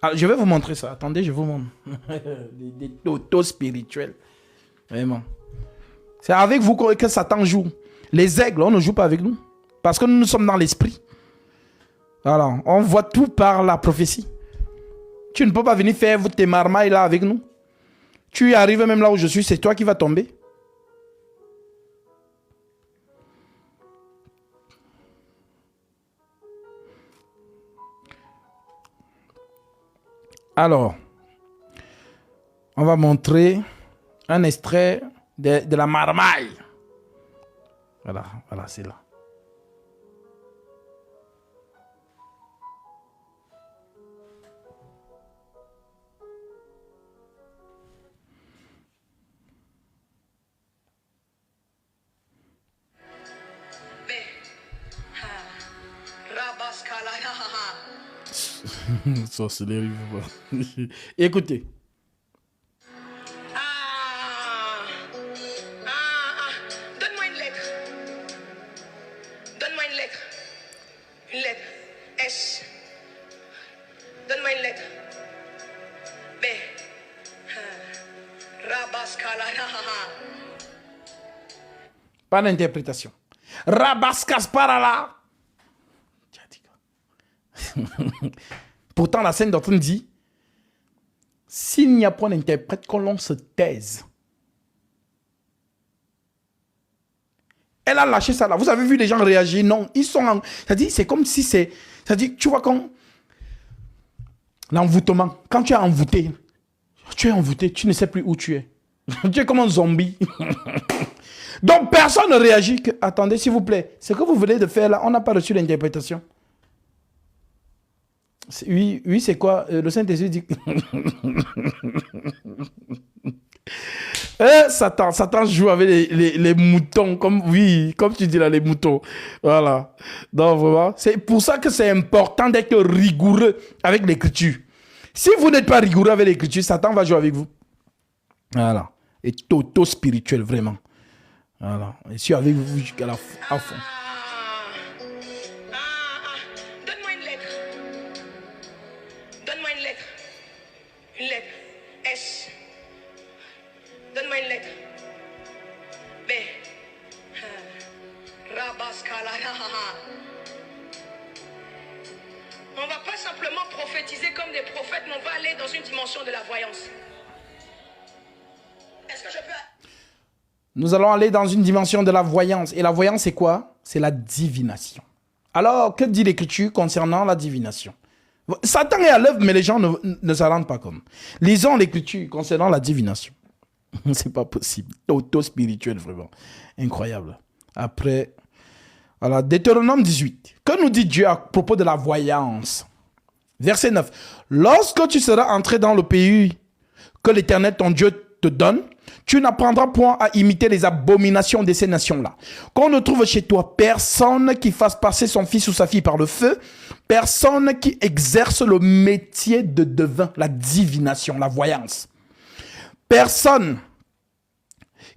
Alors, je vais vous montrer ça. Attendez, je vous montre. Des totos spirituels. Vraiment. C'est avec vous que Satan joue. Les aigles, on ne joue pas avec nous. Parce que nous sommes dans l'esprit. Voilà. On voit tout par la prophétie. Tu ne peux pas venir faire tes marmailles là avec nous. Tu arrives même là où je suis, c'est toi qui vas tomber. Alors, on va montrer un extrait de la marmaille. Voilà, c'est là. Sorcellerie. Écoutez. Donne-moi une lettre. Donne-moi une lettre. Une lettre. S. Donne-moi une lettre. B. Rabaskala. Pas d'interprétation. Rabaskas par là. Pourtant, la Sainte Doctrine dit, s'il n'y a point d'interprète, que l'on se taise. Elle a lâché ça là. Vous avez vu les gens réagir? Non, ils sont en... C'est-à-dire, c'est comme si c'est... C'est-à-dire, tu vois quand... L'envoûtement. Quand tu es envoûté, tu ne sais plus où tu es. Tu es comme un zombie. Donc, personne ne réagit. Attendez, s'il vous plaît. Ce que vous venez de faire là, on n'a pas reçu l'interprétation. Oui, c'est quoi? Le Saint-Esprit dit... Satan joue avec les moutons, comme tu dis là, les moutons. Voilà. Donc, vraiment, c'est pour ça que c'est important d'être rigoureux avec l'écriture. Si vous n'êtes pas rigoureux avec l'écriture, Satan va jouer avec vous. Voilà. Et toto spirituel, vraiment. Voilà. Et je suis avec vous jusqu'à la fin. Donne-moi une lettre. Donne-moi une lettre. Une lettre. S. Donne-moi une lettre. B. Rabaskala. On va pas simplement prophétiser comme des prophètes, mais on va aller dans une dimension de la voyance. Est-ce que je peux... Nous allons aller dans une dimension de la voyance. Et la voyance, c'est quoi? C'est la divination. Alors, que dit l'Écriture concernant la divination? Satan est à l'œuvre, mais les gens ne s'en rendent pas compte. Lisons l'Écriture concernant la divination. C'est pas possible. Auto-spirituel, vraiment. Incroyable. Après, voilà, Deutéronome 18. Que nous dit Dieu à propos de la voyance? Verset 9. Lorsque tu seras entré dans le pays que l'Éternel, ton Dieu, te donne, tu n'apprendras point à imiter les abominations de ces nations-là. Qu'on ne trouve chez toi personne qui fasse passer son fils ou sa fille par le feu, personne qui exerce le métier de devin, la divination, la voyance. Personne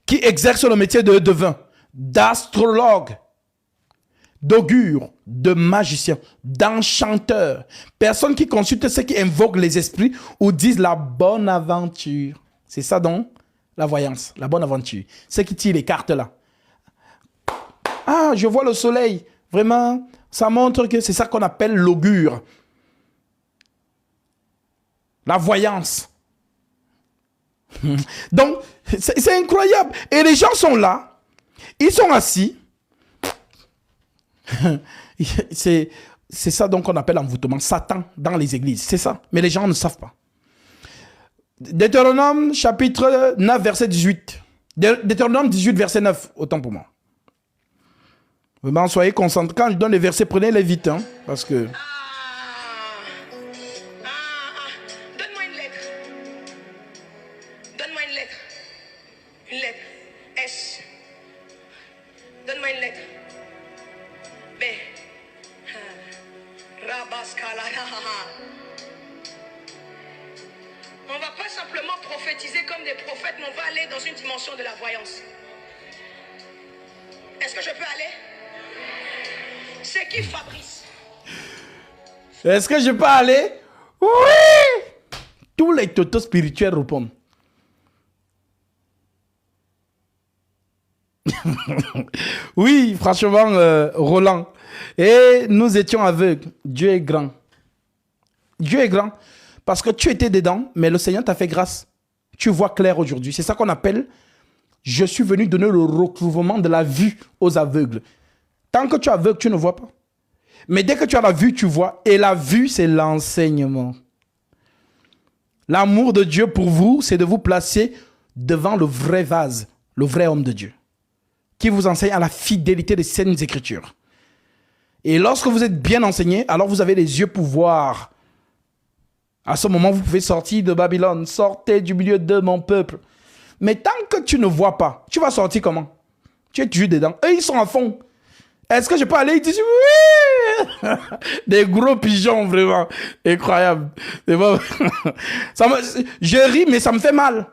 qui exerce le métier de devin, d'astrologue, d'augure, de magicien, d'enchanteur. Personne qui consulte ceux qui invoquent les esprits ou disent la bonne aventure. C'est ça donc la voyance, la bonne aventure. Ceux qui tirent les cartes là. Ah, je vois le soleil. Vraiment, ça montre que c'est ça qu'on appelle l'augure. La voyance. Donc, c'est incroyable. Et les gens sont là. Ils sont assis. C'est ça donc qu'on appelle envoûtement. Satan dans les églises. C'est ça. Mais les gens ne savent pas. Deutéronome chapitre 9 verset 18. Deutéronome 18 verset 9. Autant pour moi. Vraiment, soyez concentrés. Quand je donne les versets, prenez-les vite. Hein, parce que... Donne-moi une lettre. Donne-moi une lettre. Une lettre. S. Donne-moi une lettre. B. Rabaskala. On va pas simplement prophétiser comme des prophètes, mais on va aller dans une dimension de la voyance. Est-ce que je peux aller? C'est qui Fabrice? Est-ce que je peux aller? Oui! Tous les totos spirituels répondent. Oui, franchement, Roland. Et nous étions aveugles. Dieu est grand. Dieu est grand. Parce que tu étais dedans, mais le Seigneur t'a fait grâce. Tu vois clair aujourd'hui. C'est ça qu'on appelle, je suis venu donner le recouvrement de la vue aux aveugles. Tant que tu es aveugle, tu ne vois pas. Mais dès que tu as la vue, tu vois. Et la vue, c'est l'enseignement. L'amour de Dieu pour vous, c'est de vous placer devant le vrai vase, le vrai homme de Dieu, qui vous enseigne à la fidélité des saintes écritures. Et lorsque vous êtes bien enseigné, alors vous avez les yeux pour voir. À ce moment, vous pouvez sortir de Babylone. Sortez du milieu de mon peuple. Mais tant que tu ne vois pas, tu vas sortir comment? Tu es toujours dedans. Eux, ils sont à fond. Est-ce que je peux aller? Ils disent oui. Des gros pigeons, vraiment. Incroyable. Bon. Je ris, mais ça me fait mal.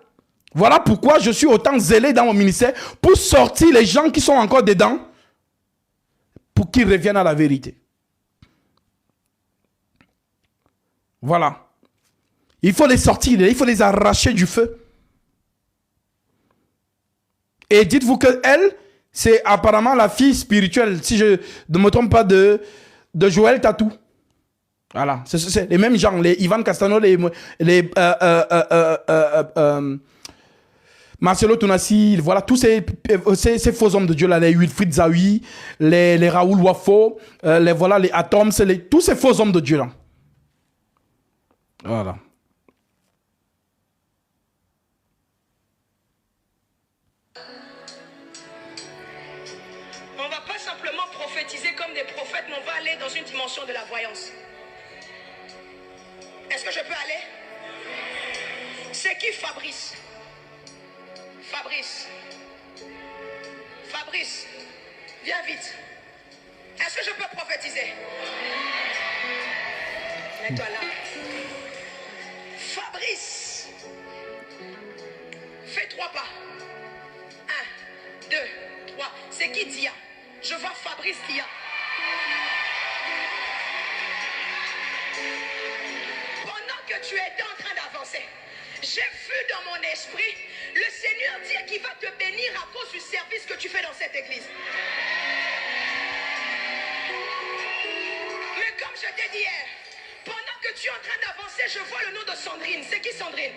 Voilà pourquoi je suis autant zélé dans mon ministère pour sortir les gens qui sont encore dedans pour qu'ils reviennent à la vérité. Voilà. Il faut les sortir, il faut les arracher du feu. Et dites-vous qu'elle, c'est apparemment la fille spirituelle, si je ne me trompe pas, de Joël Tatou. Voilà, c'est les mêmes gens, les Ivan Castano, les Marcelo Tonassi, voilà, tous ces faux hommes de Dieu, là, les Wilfried Zawi, les Raoul Wafo, voilà, les Atoms, tous ces faux hommes de Dieu, là. Voilà. On va pas simplement prophétiser comme des prophètes, mais on va aller dans une dimension de la voyance. Est-ce que je peux aller? C'est qui Fabrice? Fabrice, viens vite. Est-ce que je peux prophétiser? Mets-toi là. Fabrice, fais 3 pas. 1, 2, 3. C'est qui Dia? Je vois Fabrice Dia. Pendant que tu étais en train d'avancer, j'ai vu dans mon esprit le Seigneur dire qu'il va te bénir à cause du service que tu fais dans cette église. Mais comme je t'ai dit hier, pendant que tu es en train d'avancer, je vois le nom de Sandrine. C'est qui Sandrine?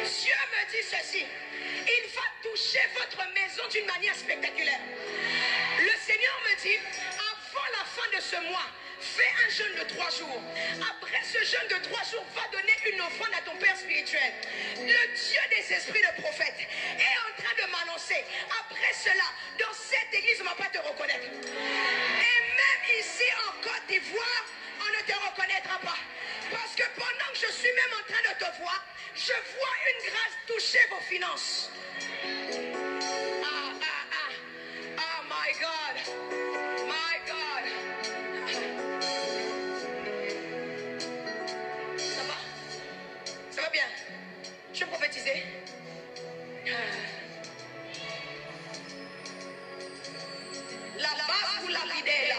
Dieu me dit ceci. Il va toucher votre maison d'une manière spectaculaire. Le Seigneur me dit, avant la fin de ce mois, fais un jeûne de 3 jours. Après ce jeûne de 3 jours, va donner une offrande à ton Père spirituel. Le Dieu des esprits de prophète est en train de m'annoncer. Après cela, dans cette église, on ne va pas te reconnaître. Et même ici en Côte d'Ivoire, on ne te reconnaîtra pas. Parce que pendant que je suis même en train de te voir, je vois une grâce toucher vos finances. Oh my God. My God. Ça va? Ça va bien? Je vais prophétiser. La base pour la fidèle.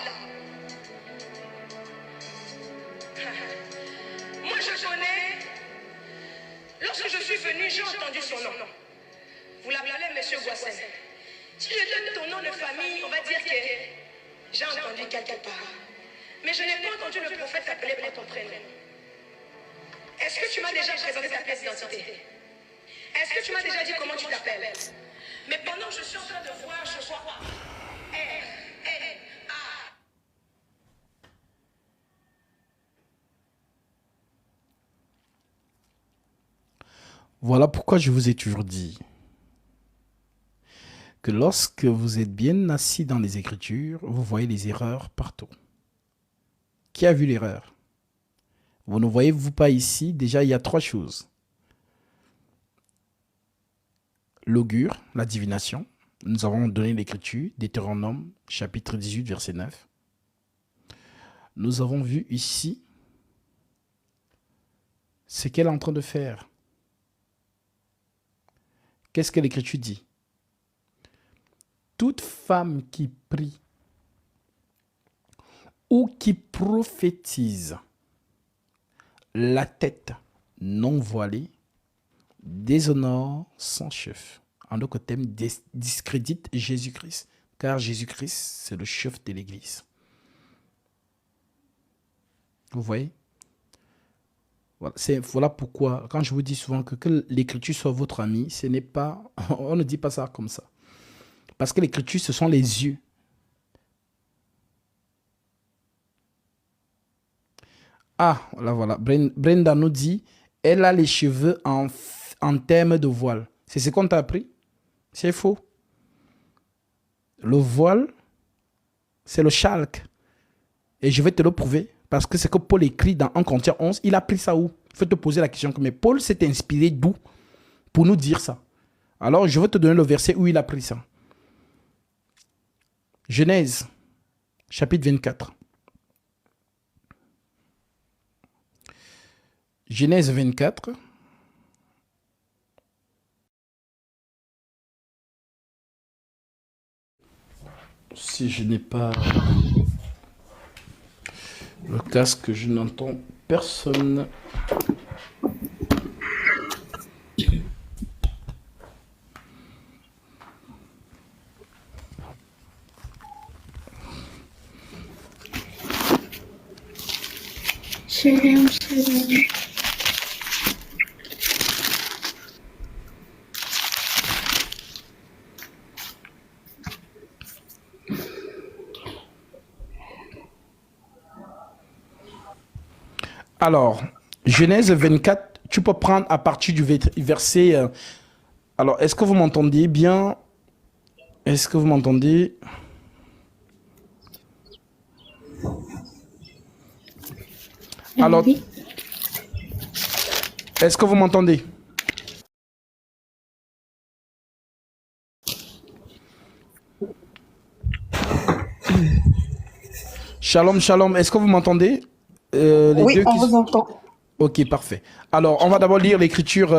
Moi je connais. Lorsque je suis venu, j'ai entendu son nom. Vous l'appelez Monsieur Guassen. Si je donne ton nom de famille, on va dire que j'ai entendu quelque part. Mais je n'ai pas entendu le prophète t'appeler par ton prénom. Est-ce que tu m'as déjà présenté ta pièce d'identité? Est-ce que tu m'as déjà dit comment tu t'appelles? Mais pendant que je suis en train de voir, je vois R-N-A. Voilà pourquoi je vous ai toujours dit que lorsque vous êtes bien assis dans les Écritures, vous voyez les erreurs partout. Qui a vu l'erreur? Vous ne voyez-vous pas ici? Déjà, il y a 3 choses. L'augure, la divination. Nous avons donné l'Écriture, Deutéronome, chapitre 18, verset 9. Nous avons vu ici ce qu'elle est en train de faire. Qu'est-ce que l'Écriture dit? Toute femme qui prie ou qui prophétise la tête non voilée déshonore son chef. En d'autres termes, discrédite Jésus-Christ, car Jésus-Christ, c'est le chef de l'Église. Vous voyez? Voilà pourquoi, quand je vous dis souvent que l'Écriture soit votre ami, ce n'est pas, on ne dit pas ça comme ça. Parce que l'Écriture, ce sont les yeux. Ah, là voilà. Brenda nous dit, elle a les cheveux en termes de voile. C'est ce qu'on t'a appris? C'est faux. Le voile, c'est le chalque. Et je vais te le prouver. Parce que c'est que Paul écrit dans 1 Corinthiens 11, il a pris ça où? Il faut te poser la question. Mais Paul s'est inspiré d'où pour nous dire ça? Alors, je vais te donner le verset où il a pris ça. Genèse, chapitre 24. Genèse 24. Si je n'ai pas le casque, je n'entends personne. Shalom, shalom. Alors, Genèse 24, tu peux prendre à partir du verset... alors, est-ce que vous m'entendez bien? Est-ce que vous m'entendez? Alors, Oui. est-ce que vous m'entendez? Shalom, shalom, est-ce que vous m'entendez? Les Oui, deux on qui... vous entend. Ok, parfait. Alors, on va d'abord lire l'écriture